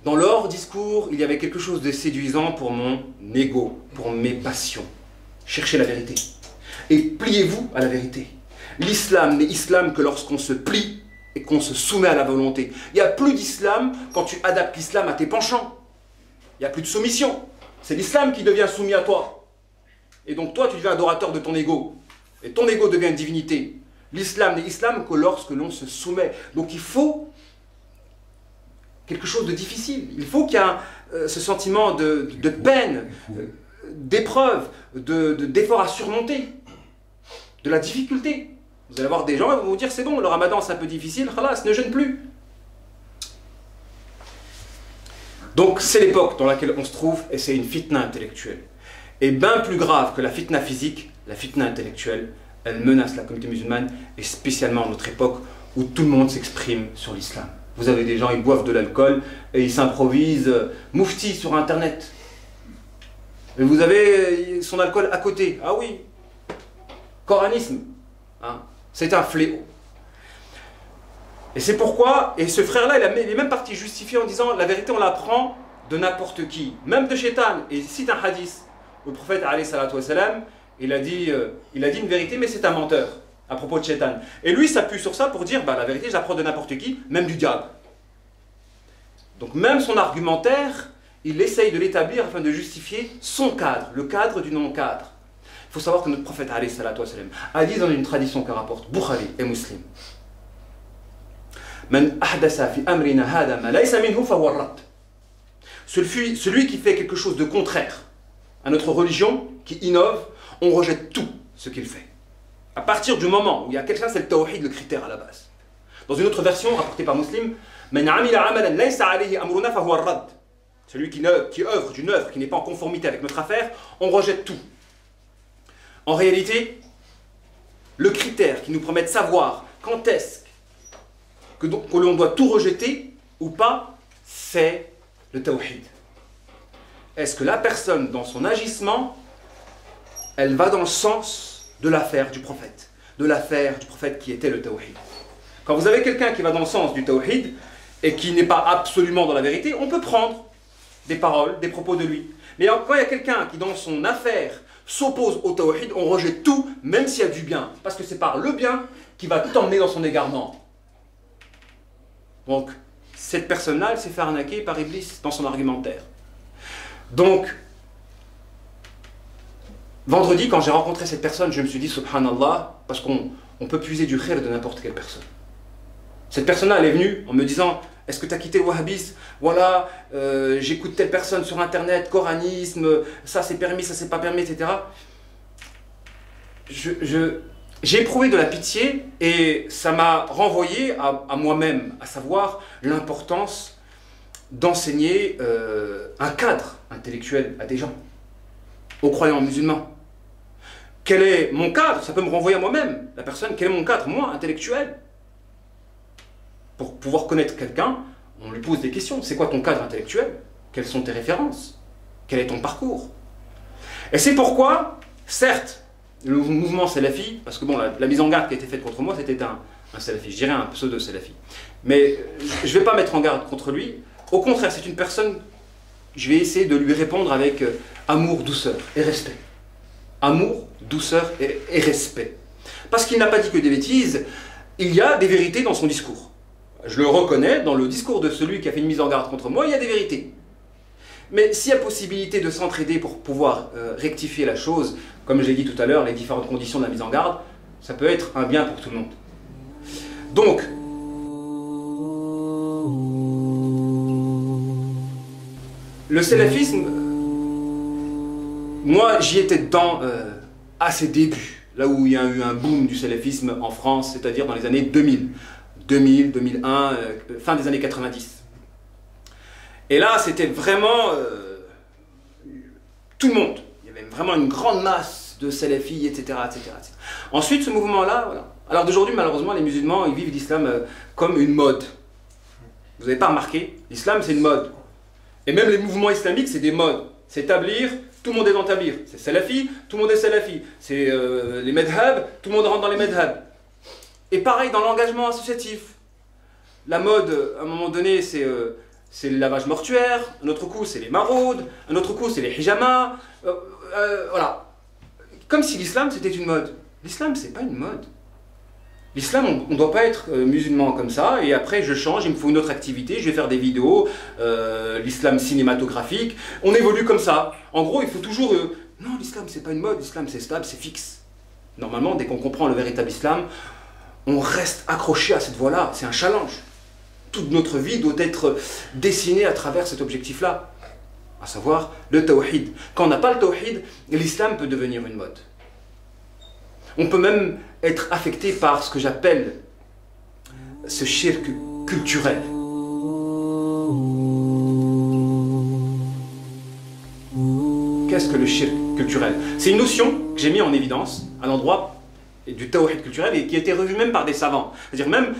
dans leur discours, il y avait quelque chose de séduisant pour mon ego, pour mes passions. Cherchez la vérité. Et pliez-vous à la vérité. L'islam n'est islam que lorsqu'on se plie et qu'on se soumet à la volonté. Il n'y a plus d'islam quand tu adaptes l'islam à tes penchants. Il n'y a plus de soumission. C'est l'islam qui devient soumis à toi. Et donc toi, tu deviens adorateur de ton ego. Et ton ego devient une divinité. L'islam n'est islam que lorsque l'on se soumet. Donc il faut quelque chose de difficile. Il faut qu'il y ait ce sentiment de peine, d'épreuve, d'effort à surmonter, de la difficulté. Vous allez voir des gens, ils vont vous dire c'est bon, le ramadan c'est un peu difficile, khalas, ne jeûne plus. Donc c'est l'époque dans laquelle on se trouve et c'est une fitna intellectuelle. Et bien plus grave que la fitna physique, la fitna intellectuelle, elle menace la communauté musulmane et spécialement à notre époque où tout le monde s'exprime sur l'islam. Vous avez des gens, ils boivent de l'alcool et ils s'improvisent moufti sur internet. Et vous avez son alcool à côté. Ah oui, coranisme. Hein, c'est un fléau. Et c'est pourquoi, et ce frère-là, il est même parti justifier en disant la vérité, on l'apprend de n'importe qui, même de Shaitan. Et il cite un hadith. Le prophète, alayhi salatu wassalam, il a dit une vérité, mais c'est un menteur, à propos de Shaitan. Et lui, il s'appuie sur ça pour dire, bah, la vérité, j'apprends de n'importe qui, même du diable. Donc même son argumentaire, il essaye de l'établir afin de justifier son cadre, le cadre du non-cadre. Il faut savoir que notre prophète, alayhi salatu wassalam, a dit dans une tradition que rapporte Bukhari et Muslim, Man ahdasa fi amrina hada ma laysa minhu fa huwa rad. Celui qui fait quelque chose de contraire à notre religion, qui innove, on rejette tout ce qu'il fait. À partir du moment où il y a quelqu'un, c'est le tawhid, le critère à la base. Dans une autre version, rapportée par Muslim, Man amila amalan laysa alayhi amruna fa huwa rad. Celui qui œuvre d'une œuvre qui n'est pas en conformité avec notre affaire, on rejette tout. En réalité, le critère qui nous permet de savoir quand est-ce que l'on doit tout rejeter ou pas, c'est le tawhid. Est-ce que la personne, dans son agissement, elle va dans le sens de l'affaire du prophète, qui était le tawhid. Quand vous avez quelqu'un qui va dans le sens du tawhid et qui n'est pas absolument dans la vérité, on peut prendre des paroles, des propos de lui. Mais quand il y a quelqu'un qui, dans son affaire, s'oppose au tawhid, on rejette tout, même s'il y a du bien. Parce que c'est par le bien qui va t'emmener dans son égarement. Donc, cette personne-là, elle s'est fait arnaquer par Iblis dans son argumentaire. Donc, vendredi, quand j'ai rencontré cette personne, je me suis dit, subhanallah, parce qu'on peut puiser du khayr de n'importe quelle personne. Cette personne-là, elle est venue en me disant, est-ce que tu as quitté le wahhabisme? Voilà, j'écoute telle personne sur internet, coranisme, ça c'est permis, ça c'est pas permis, etc. J'ai éprouvé de la pitié et ça m'a renvoyé à moi-même, à savoir l'importance d'enseigner un cadre intellectuel à des gens, aux croyants musulmans. Quel est mon cadre? Ça peut me renvoyer à moi-même, la personne, quel est mon cadre, moi, intellectuel? Pour pouvoir connaître quelqu'un, on lui pose des questions. C'est quoi ton cadre intellectuel? Quelles sont tes références? Quel est ton parcours? Et c'est pourquoi, certes, le mouvement salafi, parce que bon, la mise en garde qui a été faite contre moi, c'était un salafi, je dirais un pseudo-salafi. Mais je ne vais pas mettre en garde contre lui. Au contraire, c'est une personne, je vais essayer de lui répondre avec amour, douceur et respect. Amour, douceur et respect. Parce qu'il n'a pas dit que des bêtises, il y a des vérités dans son discours. Je le reconnais, dans le discours de celui qui a fait une mise en garde contre moi, il y a des vérités. Mais s'il y a possibilité de s'entraider pour pouvoir rectifier la chose, comme je l'ai dit tout à l'heure, les différentes conditions de la mise en garde, ça peut être un bien pour tout le monde. Donc, le salafisme, moi j'y étais dedans à ses débuts, là où il y a eu un boom du salafisme en France, c'est-à-dire dans les années 2000. 2000, 2001, fin des années 90. Et là, c'était vraiment tout le monde. Il y avait vraiment une grande masse de salafis, etc., etc., etc. Ensuite, ce mouvement-là, voilà. Alors d'aujourd'hui, malheureusement, les musulmans, ils vivent l'islam comme une mode. Vous n'avez pas remarqué? L'islam, c'est une mode. Et même les mouvements islamiques, c'est des modes. C'est tablir, tout le monde est dans tablir. C'est salafi, tout le monde est salafi. C'est les medhab, tout le monde rentre dans les medhab. Et pareil dans l'engagement associatif. La mode, à un moment donné, c'est le lavage mortuaire. Un autre coup, c'est les maraudes. Un autre coup, c'est les hijamas. Voilà. Comme si l'islam, c'était une mode. L'islam, c'est pas une mode. L'islam, on ne doit pas être musulman comme ça, et après je change, il me faut une autre activité, je vais faire des vidéos, l'islam cinématographique, on évolue comme ça. En gros, il faut toujours... non, l'islam, c'est pas une mode, l'islam, c'est stable, c'est fixe. Normalement, dès qu'on comprend le véritable islam, on reste accroché à cette voie-là, c'est un challenge. Toute notre vie doit être dessinée à travers cet objectif-là, à savoir le tawhid. Quand on n'a pas le tawhid, l'islam peut devenir une mode. On peut même être affecté par ce que j'appelle ce shirk culturel. Qu'est-ce que le shirk culturel? C'est une notion que j'ai mis en évidence à l'endroit du tawhid culturel et qui a été revue même par des savants. C'est-à-dire même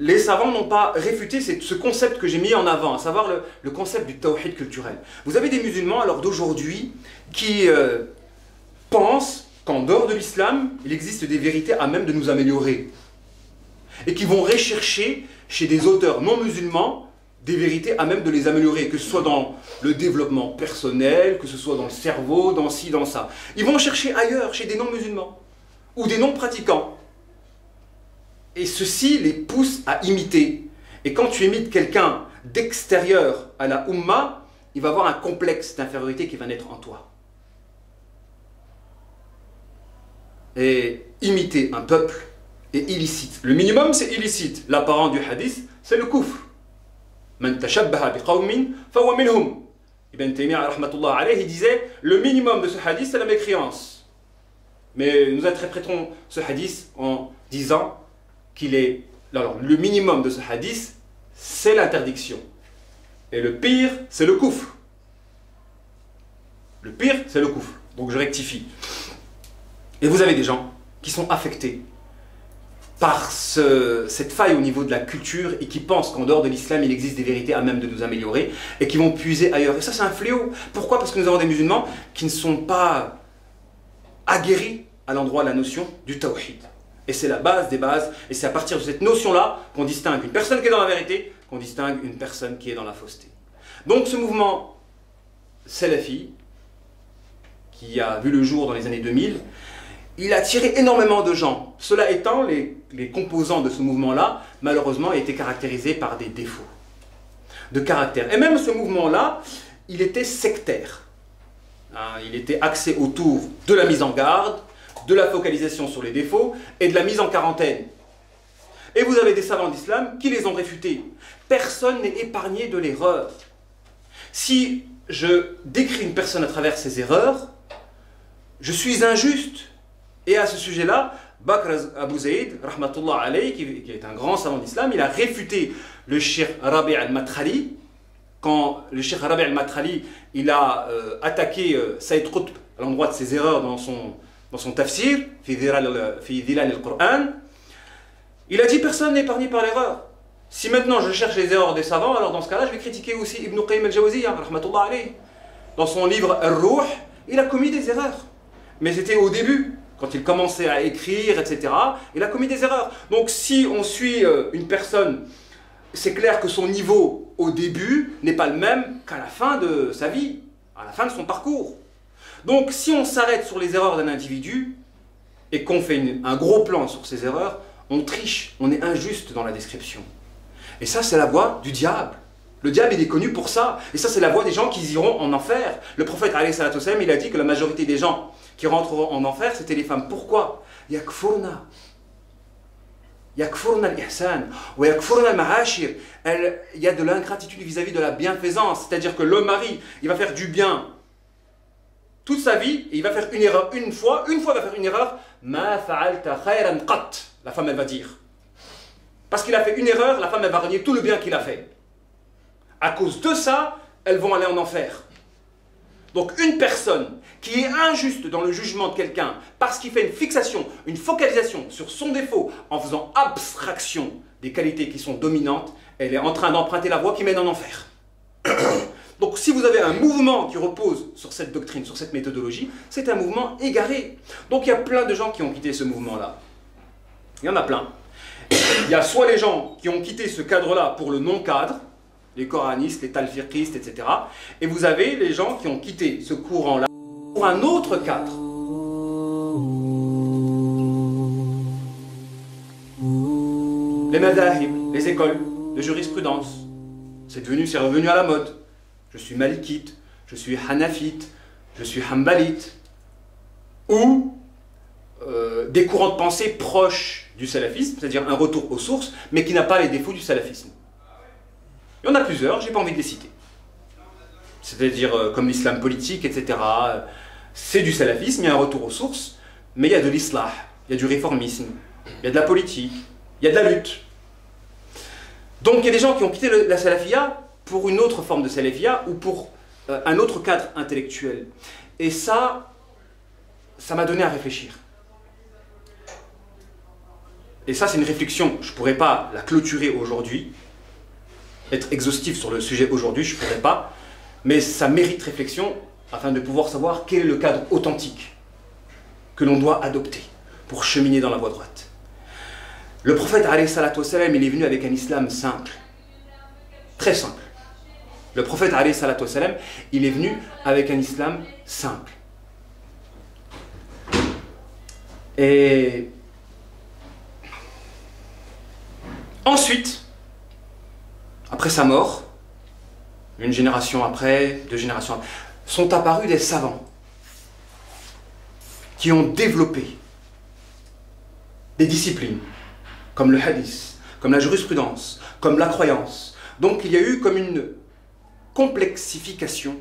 les savants n'ont pas réfuté ce concept que j'ai mis en avant, à savoir le concept du tawhid culturel. Vous avez des musulmans alors d'aujourd'hui qui pensent qu'en dehors de l'islam, il existe des vérités à même de nous améliorer. Et qui vont rechercher chez des auteurs non musulmans des vérités à même de les améliorer, que ce soit dans le développement personnel, que ce soit dans le cerveau, dans ci, dans ça. Ils vont chercher ailleurs, chez des non musulmans, ou des non pratiquants. Et ceci les pousse à imiter. Et quand tu imites quelqu'un d'extérieur à la Ummah, il va avoir un complexe d'infériorité qui va naître en toi. Et imiter un peuple est illicite. Le minimum, c'est illicite. L'apparent du hadith, c'est le kufr. Man tashabbaha biqawmin fahuwa minhum. Ibn Taymiyyah rahmatullah alayhi disait le minimum de ce hadith, c'est la mécréance. Mais nous interpréterons ce hadith en disant qu'il est... Alors, le minimum de ce hadith, c'est l'interdiction. Et le pire, c'est le kufr. Le pire, c'est le kufr. Donc je rectifie. Et vous avez des gens qui sont affectés par cette faille au niveau de la culture et qui pensent qu'en dehors de l'islam, il existe des vérités à même de nous améliorer et qui vont puiser ailleurs. Et ça, c'est un fléau. Pourquoi? Parce que nous avons des musulmans qui ne sont pas aguerris à l'endroit de la notion du tawhid. Et c'est la base des bases. Et c'est à partir de cette notion-là qu'on distingue une personne qui est dans la vérité, qu'on distingue une personne qui est dans la fausseté. Donc ce mouvement salafi, qui a vu le jour dans les années 2000, il a attiré énormément de gens. Cela étant, les composants de ce mouvement-là, malheureusement, étaient caractérisés par des défauts de caractère. Et même ce mouvement-là, il était sectaire. Il était axé autour de la mise en garde, de la focalisation sur les défauts et de la mise en quarantaine. Et vous avez des savants d'islam qui les ont réfutés. Personne n'est épargné de l'erreur. Si je décris une personne à travers ses erreurs, je suis injuste. Et à ce sujet-là, Bakr Abu Zayd, rahmatullah alayhi, qui est un grand savant d'islam, il a réfuté le cheikh Rabi' al-Madkhali. Quand le cheikh Rabi' al-Madkhali, il a attaqué Saïd Qutb à l'endroit de ses erreurs dans son tafsir, fi dhilal al-Qur'an, il a dit personne n'est épargné par l'erreur. Si maintenant je cherche les erreurs des savants, alors dans ce cas-là, je vais critiquer aussi Ibn Qayyim al-Jawziyya, rahmatullah alayhi. Dans son livre Ar-Ruh, il a commis des erreurs. Mais c'était au début. Quand il commençait à écrire, etc., il a commis des erreurs. Donc si on suit une personne, c'est clair que son niveau au début n'est pas le même qu'à la fin de sa vie, à la fin de son parcours. Donc si on s'arrête sur les erreurs d'un individu et qu'on fait un gros plan sur ses erreurs, on triche, on est injuste dans la description. Et ça, c'est la voie du diable. Le diable, il est connu pour ça. Et ça, c'est la voie des gens qui iront en enfer. Le prophète, alayhi salatu wassalam, il a dit que la majorité des gens qui rentreront en enfer, c'était les femmes. Pourquoi? Yakfurna. Yakfurna al-ihsan. Ou yakfurna al-ma'ashir. Il y a de l'ingratitude vis-à-vis de la bienfaisance. C'est-à-dire que le mari, il va faire du bien toute sa vie, et il va faire une erreur une fois il va faire une erreur. Ma fa'alta khayran qat. La femme, elle va dire. Parce qu'il a fait une erreur, la femme, elle va renier tout le bien qu'il a fait. À cause de ça, elles vont aller en enfer. Donc une personne qui est injuste dans le jugement de quelqu'un parce qu'il fait une fixation, une focalisation sur son défaut en faisant abstraction des qualités qui sont dominantes, elle est en train d'emprunter la voie qui mène en enfer. Donc si vous avez un mouvement qui repose sur cette doctrine, sur cette méthodologie, c'est un mouvement égaré. Donc il y a plein de gens qui ont quitté ce mouvement-là. Il y en a plein. Il y a soit les gens qui ont quitté ce cadre-là pour le non-cadre, les coranistes, les talfiqistes, etc. Et vous avez les gens qui ont quitté ce courant-là pour un autre cadre. Les madahib, les écoles de jurisprudence, c'est revenu à la mode. Je suis malikite, je suis hanafite, je suis hanbalite. Ou des courants de pensée proches du salafisme, c'est-à-dire un retour aux sources, mais qui n'a pas les défauts du salafisme. Il y en a plusieurs, j'ai pas envie de les citer. C'est-à-dire comme l'islam politique, etc. C'est du salafisme, il y a un retour aux sources, mais il y a de l'islah, il y a du réformisme, il y a de la politique, il y a de la lutte. Donc il y a des gens qui ont quitté la salafia pour une autre forme de salafia ou pour un autre cadre intellectuel. Et ça m'a donné à réfléchir. Et ça, c'est une réflexion, je ne pourrais pas la clôturer aujourd'hui, être exhaustif sur le sujet aujourd'hui, je ne pourrais pas, mais ça mérite réflexion afin de pouvoir savoir quel est le cadre authentique que l'on doit adopter pour cheminer dans la voie droite. Le prophète, alayhi salatu wassalam, il est venu avec un islam simple, très simple. Le prophète, alayhi salatu wassalam, il est venu avec un islam simple. Et ensuite, après sa mort, une génération après, 2 générations après, sont apparus des savants qui ont développé des disciplines comme le hadith, comme la jurisprudence, comme la croyance. Donc il y a eu comme une complexification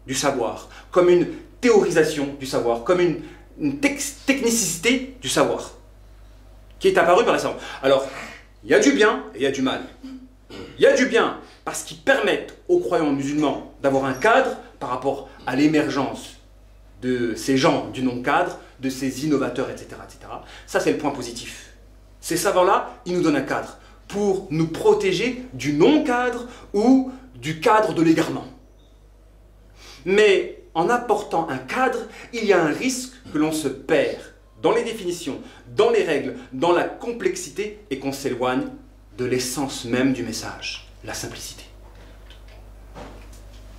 du savoir, comme une théorisation du savoir, comme une technicité du savoir qui est apparue par les savants. Alors, il y a du bien et il y a du mal. Il y a du bien parce qu'ils permettent aux croyants musulmans d'avoir un cadre par rapport à l'émergence de ces gens du non-cadre, de ces innovateurs, etc. etc. Ça, c'est le point positif. Ces savants-là, ils nous donnent un cadre pour nous protéger du non-cadre ou du cadre de l'égarement. Mais en apportant un cadre, il y a un risque que l'on se perd dans les définitions, dans les règles, dans la complexité et qu'on s'éloigne de l'essence même du message, la simplicité,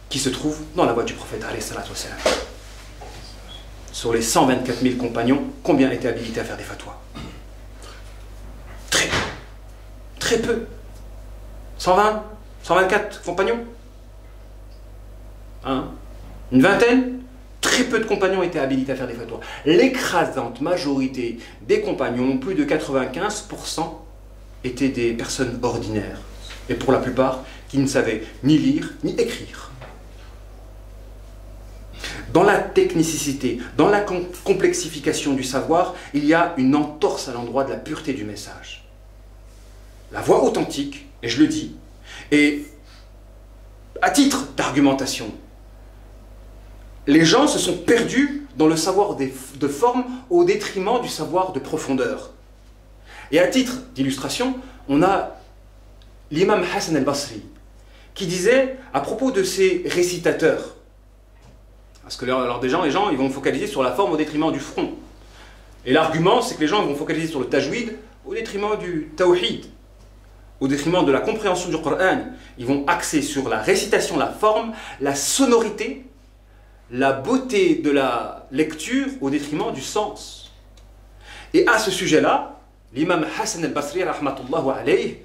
qui se trouve dans la voie du prophète alayhi salatu wassalam. Sur les 124 000 compagnons, combien étaient habilités à faire des fatwas? Très peu. Très peu. 120, 124 compagnons? Hein? Une vingtaine? Très peu de compagnons étaient habilités à faire des fatwas. L'écrasante majorité des compagnons, plus de 95%, étaient des personnes ordinaires. Et pour la plupart, qui ne savaient ni lire ni écrire. Dans la technicité, dans la complexification du savoir, il y a une entorse à l'endroit de la pureté du message. La voie authentique, et je le dis, et à titre d'argumentation, les gens se sont perdus dans le savoir de forme au détriment du savoir de profondeur. Et à titre d'illustration, on a l'imam Hassan al-Basri qui disait à propos de ces récitateurs, parce que alors des gens, les gens ils vont focaliser sur la forme au détriment du front. Et l'argument, c'est que les gens vont focaliser sur le tajwid au détriment du tawhid, au détriment de la compréhension du Coran. Ils vont axer sur la récitation, la forme, la sonorité, la beauté de la lecture au détriment du sens. Et à ce sujet-là, l'imam Hassan al-Basri, rahmatullahu alayhi,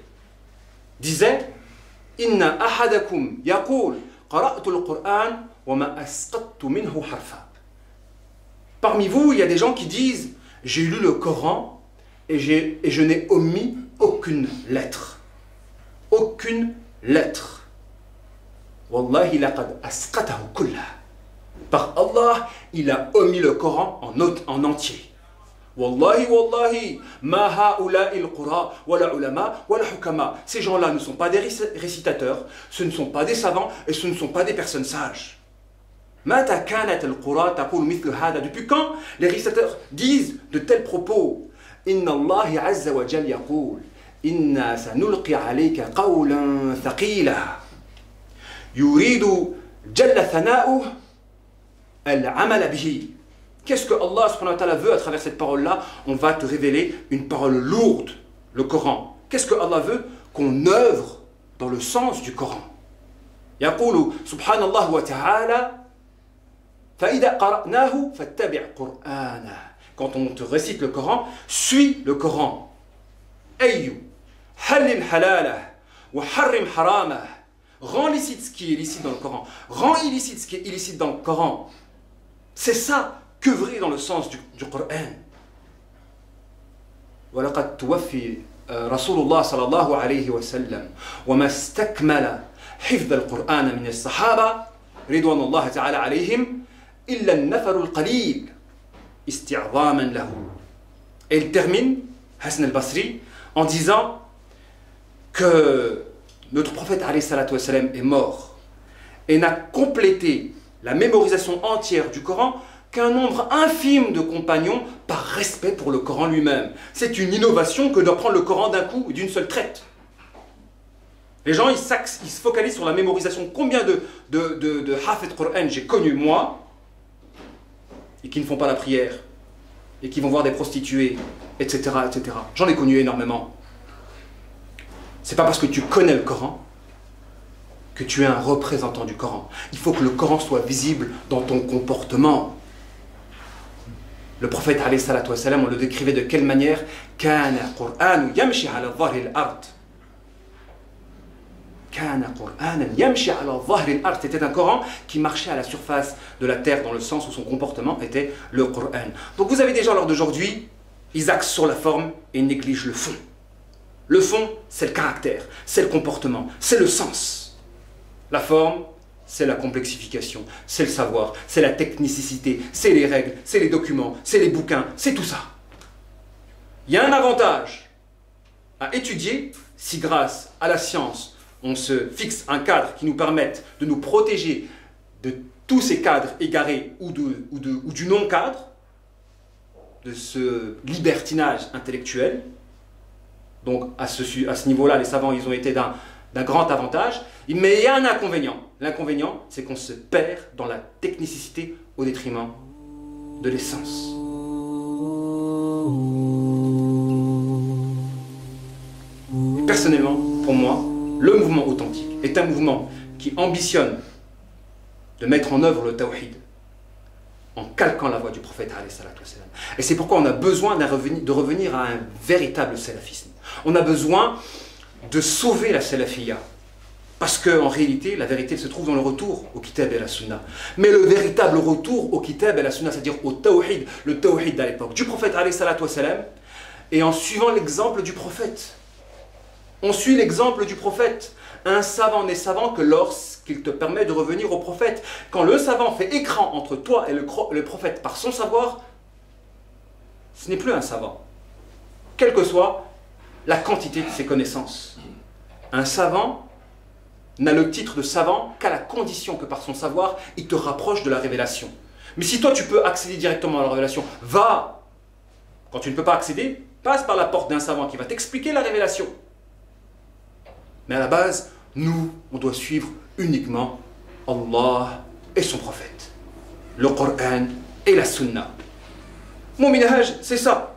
disait « Inna ahadakum yaqul qara'tu al-Qur'an wa ma asqattu minhu harfa » Parmi vous, il y a des gens qui disent « J'ai lu le Coran et je n'ai omis aucune lettre. » Aucune lettre. « Wallahi laqad asqatahu kullah » Par Allah, il a omis le Coran en entier. Wallahi, wallahi, ma ha'ula'i al-qura, wa la ulama, wa la hukama. Ces gens-là ne sont pas des récitateurs, ce ne sont pas des savants et ce ne sont pas des personnes sages. Mata kanat al-qura taqul mithlu hada. Depuis quand les récitateurs disent de tels propos? Inna Allah azza wa jal yaqul Inna sanulqi alayka qawlan thaqila. Yuridu jalla thana'uh al-amal bihi. Qu'est-ce que Allah subhanahu wa ta'ala veut à travers cette parole-là? On va te révéler une parole lourde, le Coran. Qu'est-ce que Allah veut? Qu'on œuvre dans le sens du Coran. Yaqulu subhanallah wa ta'ala فَإِذَا قَرَأْنَاهُ فَاتَّبِعْ قُرْآنَهُ. Quand on te récite le Coran, suis le Coran. Ayyu halil halalah wa harrim haramah. Rends licite ce qui est licite dans le Coran. Rends illicite ce qui est illicite dans le Coran. C'est ça, qu'œuvrer dans le sens du Coran. وَلَقَدْ تُوَفِّي رسول الله صلى الله عليه وسلم وما استكمل حفظ القرآن من الصحابة رضوان الله تعالى عليهم إلا النفر القليل استعظاما له. Et il termine, Hassan al-Basri, en disant que notre prophète alayhi salatu wa salam est mort et n'a complété la mémorisation entière du Coran qu'un nombre infime de compagnons par respect pour le Coran lui-même. C'est une innovation que de prendre le Coran d'un coup, d'une seule traite. Les gens, ils se focalisent sur la mémorisation. Combien de Hafid Qur'an j'ai connu moi, et qui ne font pas la prière, et qui vont voir des prostituées, etc. etc. J'en ai connu énormément. C'est pas parce que tu connais le Coran que tu es un représentant du Coran. Il faut que le Coran soit visible dans ton comportement. Le prophète alayhi salatu wa salam, on le décrivait de quelle manière? Kana Qur'an yamshi ala dhahri al-ard. Kana Qur'an yamshi ala dhahri al-ard. C'était un Coran qui marchait à la surface de la terre, dans le sens où son comportement était le Coran. Donc vous avez des gens lors d'aujourd'hui, ils axent sur la forme et négligent le fond. Le fond, c'est le caractère, c'est le comportement, c'est le sens. La forme, c'est la complexification, c'est le savoir, c'est la technicité, c'est les règles, c'est les documents, c'est les bouquins, c'est tout ça. Il y a un avantage à étudier si grâce à la science, on se fixe un cadre qui nous permette de nous protéger de tous ces cadres égarés ou du non-cadre, de ce libertinage intellectuel. Donc à ce niveau-là, les savants, ils ont été d'un grand avantage. Mais il y a un inconvénient. L'inconvénient, c'est qu'on se perd dans la technicité au détriment de l'essence. Personnellement, pour moi, le mouvement authentique est un mouvement qui ambitionne de mettre en œuvre le tawhid en calquant la voie du prophète alayhi salatu wa salam. Et c'est pourquoi on a besoin de revenir à un véritable salafisme. On a besoin de sauver la salafiyya. Parce qu'en réalité, la vérité se trouve dans le retour au kitab et à la sunna. Mais le véritable retour au kitab et à la sunna, c'est-à-dire au tawhid, le tawhid à l'époque du prophète alayhi salatu wa salam, et en suivant l'exemple du prophète. On suit l'exemple du prophète. Un savant n'est savant que lorsqu'il te permet de revenir au prophète. Quand le savant fait écran entre toi et le prophète par son savoir, ce n'est plus un savant. Quelle que soit la quantité de ses connaissances. Un savant n'a le titre de savant qu'à la condition que par son savoir, il te rapproche de la révélation. Mais si toi tu peux accéder directement à la révélation, va. Quand tu ne peux pas accéder, passe par la porte d'un savant qui va t'expliquer la révélation. Mais à la base, nous, on doit suivre uniquement Allah et son prophète. Le Coran et la Sunna. Mon minhaj, c'est ça.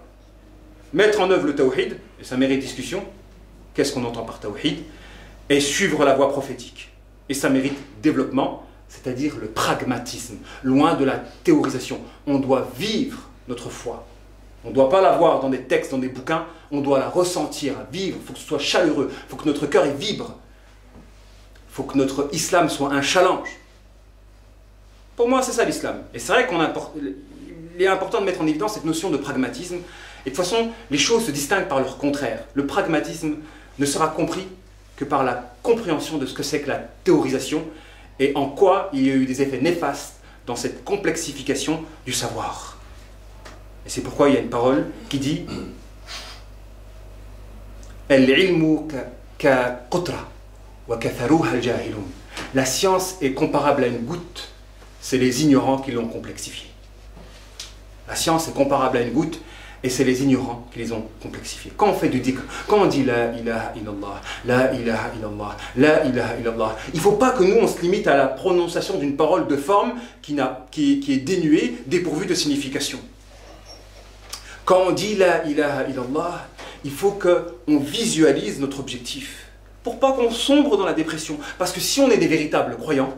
Mettre en œuvre le tawhid, et ça mérite discussion. Qu'est-ce qu'on entend par tawhid? Et suivre la voie prophétique. Et ça mérite développement, c'est-à-dire le pragmatisme, loin de la théorisation. On doit vivre notre foi. On ne doit pas la voir dans des textes, dans des bouquins, on doit la ressentir, vivre. Il faut que ce soit chaleureux, il faut que notre cœur y vibre. Il faut que notre islam soit un challenge. Pour moi, c'est ça l'islam. Et c'est vrai qu'il est important de mettre en évidence cette notion de pragmatisme. Et de toute façon, les choses se distinguent par leur contraire. Le pragmatisme ne sera compris que par la compréhension de ce que c'est que la théorisation et en quoi il y a eu des effets néfastes dans cette complexification du savoir. Et c'est pourquoi il y a une parole qui dit la science est comparable à une goutte, c'est les ignorants qui l'ont complexifiée. La science est comparable à une goutte Et c'est les ignorants qui les ont complexifiés. Quand on fait du dhikr, quand on dit la ilaha illallah, la ilaha illallah, la ilaha illallah, il ne faut pas que nous on se limite à la prononciation d'une parole de forme qui est dénuée, dépourvue de signification. Quand on dit la ilaha illallah, il faut qu'on visualise notre objectif. Pour pas qu'on sombre dans la dépression. Parce que si on est des véritables croyants,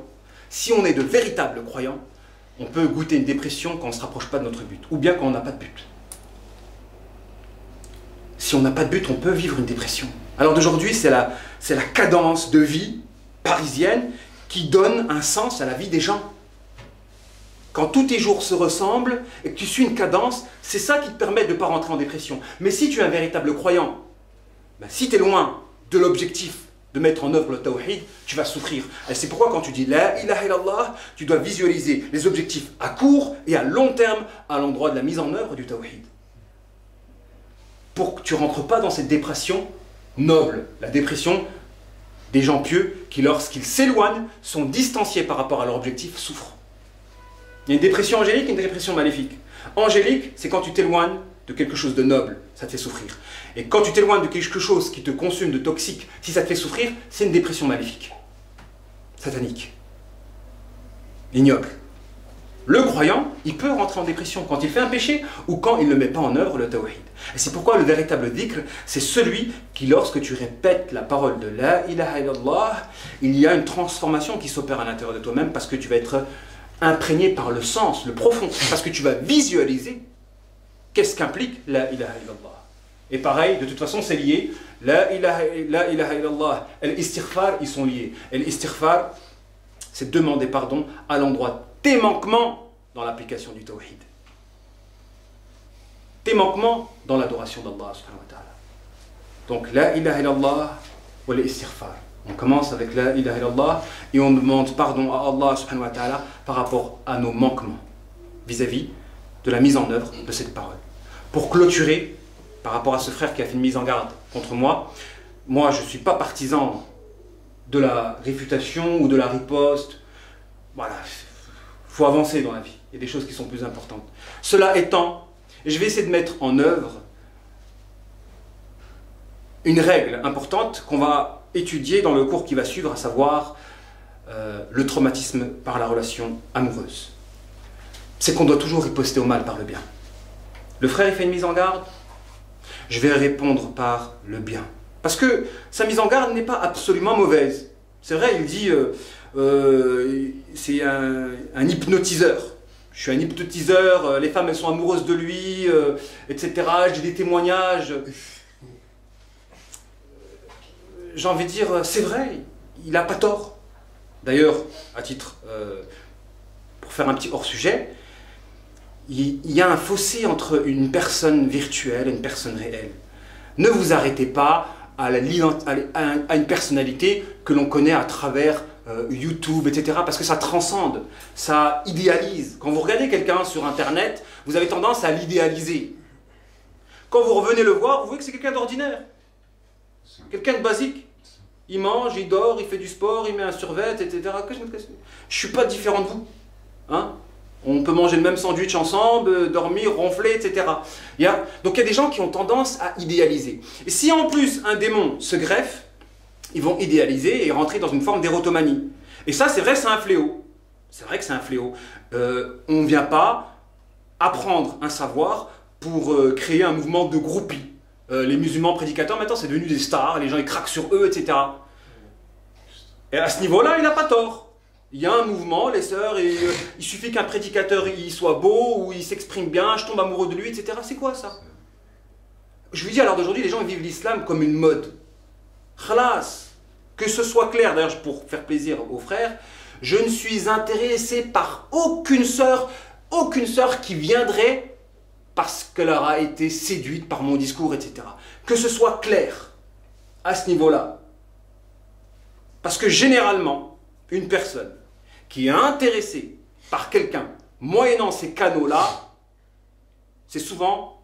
si on est de véritables croyants, on peut goûter une dépression quand on ne se rapproche pas de notre but. Ou bien quand on n'a pas de but. Si on n'a pas de but, on peut vivre une dépression. Alors d'aujourd'hui, c'est la cadence de vie parisienne qui donne un sens à la vie des gens. Quand tous tes jours se ressemblent et que tu suis une cadence, c'est ça qui te permet de ne pas rentrer en dépression. Mais si tu es un véritable croyant, ben si tu es loin de l'objectif de mettre en œuvre le tawhid, tu vas souffrir. Et c'est pourquoi quand tu dis la ilaha illallah, tu dois visualiser les objectifs à court et à long terme à l'endroit de la mise en œuvre du tawhid. Pour que tu ne rentres pas dans cette dépression noble, la dépression des gens pieux qui, lorsqu'ils s'éloignent, sont distanciés par rapport à leur objectif, souffrent. Il y a une dépression angélique et une dépression maléfique. Angélique, c'est quand tu t'éloignes de quelque chose de noble, ça te fait souffrir. Et quand tu t'éloignes de quelque chose qui te consume de toxique, si ça te fait souffrir, c'est une dépression maléfique, satanique, ignoble. Le croyant, il peut rentrer en dépression quand il fait un péché ou quand il ne met pas en œuvre le tawhid. Et c'est pourquoi le véritable dhikr, c'est celui qui, lorsque tu répètes la parole de la ilaha illallah, il y a une transformation qui s'opère à l'intérieur de toi-même parce que tu vas être imprégné par le sens, le profond, parce que tu vas visualiser qu'est-ce qu'implique la ilaha illallah. Et pareil, de toute façon, c'est lié. La ilaha illallah et l'istighfar, ils sont liés. Et l'istighfar, c'est demander pardon à l'endroit tes manquements dans l'application du tawhid. Tes manquements dans l'adoration d'Allah subhanahu wa ta'ala. Donc, la ilaha illallah wa l'istighfar. On commence avec la ilaha illallah et on demande pardon à Allah subhanahu wa ta'ala par rapport à nos manquements vis-à-vis de la mise en œuvre de cette parole. Pour clôturer, par rapport à ce frère qui a fait une mise en garde contre moi, moi je ne suis pas partisan de la réfutation ou de la riposte. Voilà, il faut avancer dans la vie. Il y a des choses qui sont plus importantes. Cela étant, je vais essayer de mettre en œuvre une règle importante qu'on va étudier dans le cours qui va suivre, à savoir le traumatisme par la relation amoureuse. C'est qu'on doit toujours riposter au mal par le bien. Le frère il fait une mise en garde, je vais répondre par le bien. Parce que sa mise en garde n'est pas absolument mauvaise. C'est vrai, il dit c'est un hypnotiseur. Je suis un hypnotiseur, les femmes elles sont amoureuses de lui, etc. J'ai des témoignages. J'ai envie de dire, c'est vrai, il n'a pas tort. D'ailleurs, à titre, pour faire un petit hors-sujet, il y a un fossé entre une personne virtuelle et une personne réelle. Ne vous arrêtez pas à une personnalité que l'on connaît à travers YouTube, etc. Parce que ça transcende, ça idéalise. Quand vous regardez quelqu'un sur Internet, vous avez tendance à l'idéaliser. Quand vous revenez le voir, vous voyez que c'est quelqu'un d'ordinaire. Quelqu'un de basique. Il mange, il dort, il fait du sport, il met un survêt, etc. Je ne suis pas différent de vous. Hein? On peut manger le même sandwich ensemble, dormir, ronfler, etc. Donc il y a des gens qui ont tendance à idéaliser. Et si en plus un démon se greffe, ils vont idéaliser et rentrer dans une forme d'érotomanie. Et ça, c'est vrai, c'est un fléau. C'est vrai que c'est un fléau. On ne vient pas apprendre un savoir pour créer un mouvement de groupie. Les musulmans prédicateurs, maintenant, c'est devenu des stars, les gens ils craquent sur eux, etc. Et à ce niveau-là, il n'a pas tort. Il y a un mouvement, les sœurs, et il suffit qu'un prédicateur il soit beau, ou il s'exprime bien, je tombe amoureux de lui, etc. C'est quoi ça? Je vous dis, alors d'aujourd'hui, les gens vivent l'islam comme une mode. Khalas. Que ce soit clair, d'ailleurs, pour faire plaisir aux frères, je ne suis intéressé par aucune sœur qui viendrait parce qu'elle aura été séduite par mon discours, etc. Que ce soit clair à ce niveau-là. Parce que généralement, une personne qui est intéressée par quelqu'un, moyennant ces canaux-là, c'est souvent,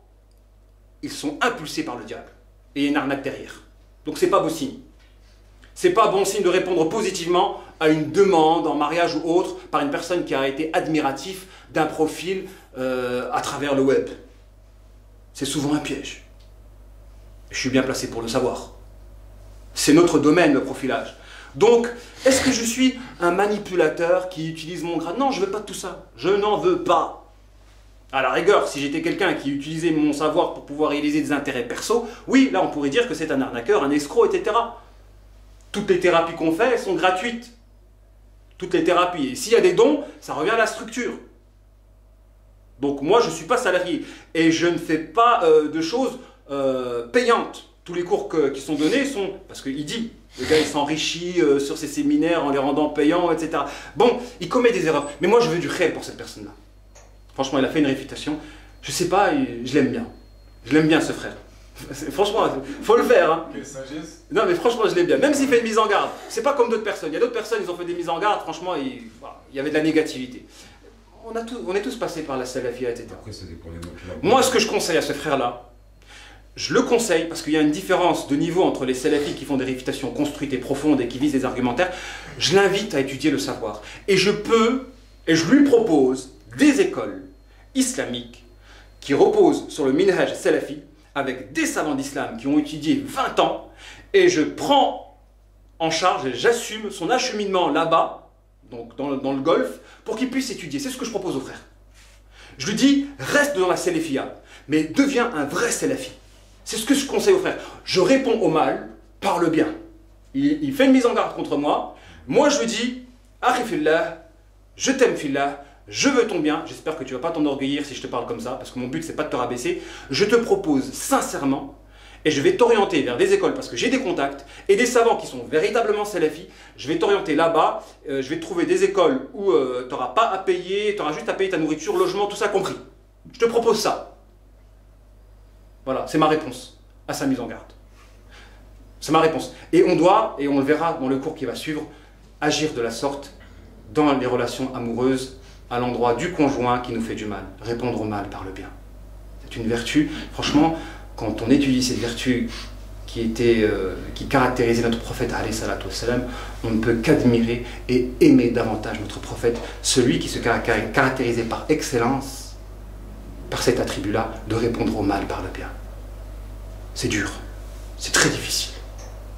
ils sont impulsés par le diable. Et il y a une arnaque derrière. Donc c'est pas beau signe. C'est pas bon signe de répondre positivement à une demande en mariage ou autre par une personne qui a été admiratif d'un profil à travers le web. c'est souvent un piège. Je suis bien placé pour le savoir. C'est notre domaine, le profilage. Donc, est-ce que je suis un manipulateur qui utilise mon grade? Non, je ne veux pas de tout ça. Je n'en veux pas. À la rigueur, si j'étais quelqu'un qui utilisait mon savoir pour pouvoir réaliser des intérêts perso, oui, là on pourrait dire que c'est un arnaqueur, un escroc, etc. Toutes les thérapies qu'on fait, elles sont gratuites. Toutes les thérapies. Et s'il y a des dons, ça revient à la structure. Donc moi, je ne suis pas salarié. Et je ne fais pas de choses payantes. Tous les cours qui sont donnés sont... Parce qu'il dit, le gars il s'enrichit sur ses séminaires en les rendant payants, etc. Bon, il commet des erreurs. Mais moi, je veux du réel pour cette personne-là. Franchement, il a fait une réfutation. Je sais pas, je l'aime bien. Je l'aime bien, ce frère. Franchement, il faut le faire. Hein. Quelle sagesse. Non, mais franchement, je l'aime bien. Même s'il fait une mise en garde. C'est pas comme d'autres personnes. Il y a d'autres personnes, ils ont fait des mises en garde. Franchement, il y avait de la négativité. On est tous passés par la salafia, etc. Après, ça dépend des mots. Moi, ce que je conseille à ce frère-là, je le conseille parce qu'il y a une différence de niveau entre les salafis qui font des réfutations construites et profondes et qui visent des argumentaires. Je l'invite à étudier le savoir. Et je lui propose des écoles islamiques qui reposent sur le minhaj salafi avec des savants d'islam qui ont étudié 20 ans et je prends en charge et j'assume son acheminement là-bas, donc dans le Golfe, pour qu'il puisse étudier. C'est ce que je propose aux frères. Je lui dis, reste dans la salafia, mais deviens un vrai salafi. C'est ce que je conseille aux frères. Je réponds au mal par le bien. Il fait une mise en garde contre moi. Moi, je lui dis, Akhi fillah, je t'aime fillah, je veux ton bien. J'espère que tu ne vas pas t'enorgueillir si je te parle comme ça, parce que mon but, c'est pas de te rabaisser. Je te propose sincèrement, et je vais t'orienter vers des écoles, parce que j'ai des contacts, et des savants qui sont véritablement salafis. Je vais t'orienter là-bas, je vais te trouver des écoles où tu n'auras pas à payer, tu auras juste à payer ta nourriture, logement, tout ça compris. Je te propose ça. Voilà, c'est ma réponse à sa mise en garde. C'est ma réponse. Et on doit, et on le verra dans le cours qui va suivre, agir de la sorte dans les relations amoureuses à l'endroit du conjoint qui nous fait du mal. Répondre au mal par le bien. C'est une vertu. Franchement, quand on étudie cette vertu qui caractérisait notre prophète, alayhi salatu wassalam, on ne peut qu'admirer et aimer davantage notre prophète, celui qui se caractérisait par excellence par cet attribut-là, de répondre au mal par le bien. C'est dur, c'est très difficile.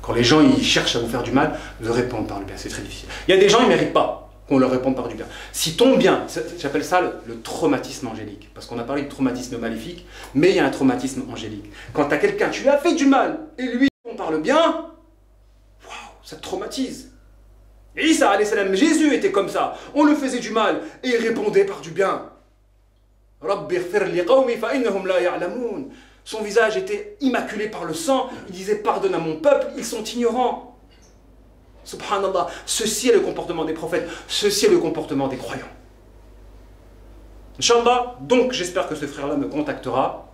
Quand les gens ils cherchent à vous faire du mal, de répondre par le bien, c'est très difficile. Il y a des gens, ils ne méritent pas qu'on leur réponde par du bien. Si ton bien, j'appelle ça le traumatisme angélique, parce qu'on a parlé de traumatisme maléfique, mais il y a un traumatisme angélique. Quand tu as quelqu'un, tu lui as fait du mal, et lui répond par le bien, waouh, ça te traumatise. Isa alayhi salam, Jésus était comme ça, on le faisait du mal, et il répondait par du bien. Son visage était immaculé par le sang. Il disait pardonne à mon peuple, ils sont ignorants. Subhanallah, ceci est le comportement des prophètes, ceci est le comportement des croyants. Inch'Allah, donc j'espère que ce frère-là me contactera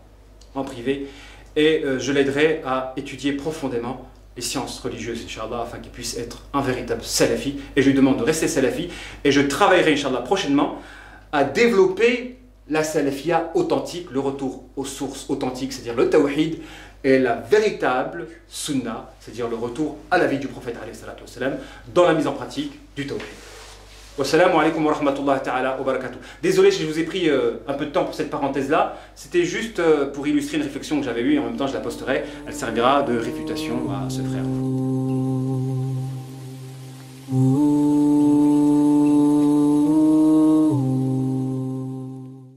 en privé et je l'aiderai à étudier profondément les sciences religieuses, Inch'Allah, afin qu'il puisse être un véritable salafi. Et je lui demande de rester salafi et je travaillerai, Inch'Allah, prochainement à développer la salafia authentique, le retour aux sources authentiques, c'est-à-dire le tawhid, et la véritable sunna, c'est-à-dire le retour à la vie du prophète alayhi salatu wassalam, dans la mise en pratique du tawhid. Wassalamu alaikum wa rahmatullahi ta'ala wa barakatuh. Désolé si je vous ai pris un peu de temps pour cette parenthèse-là, c'était juste pour illustrer une réflexion que j'avais eue et en même temps je la posterai, elle servira de réfutation à ce frère.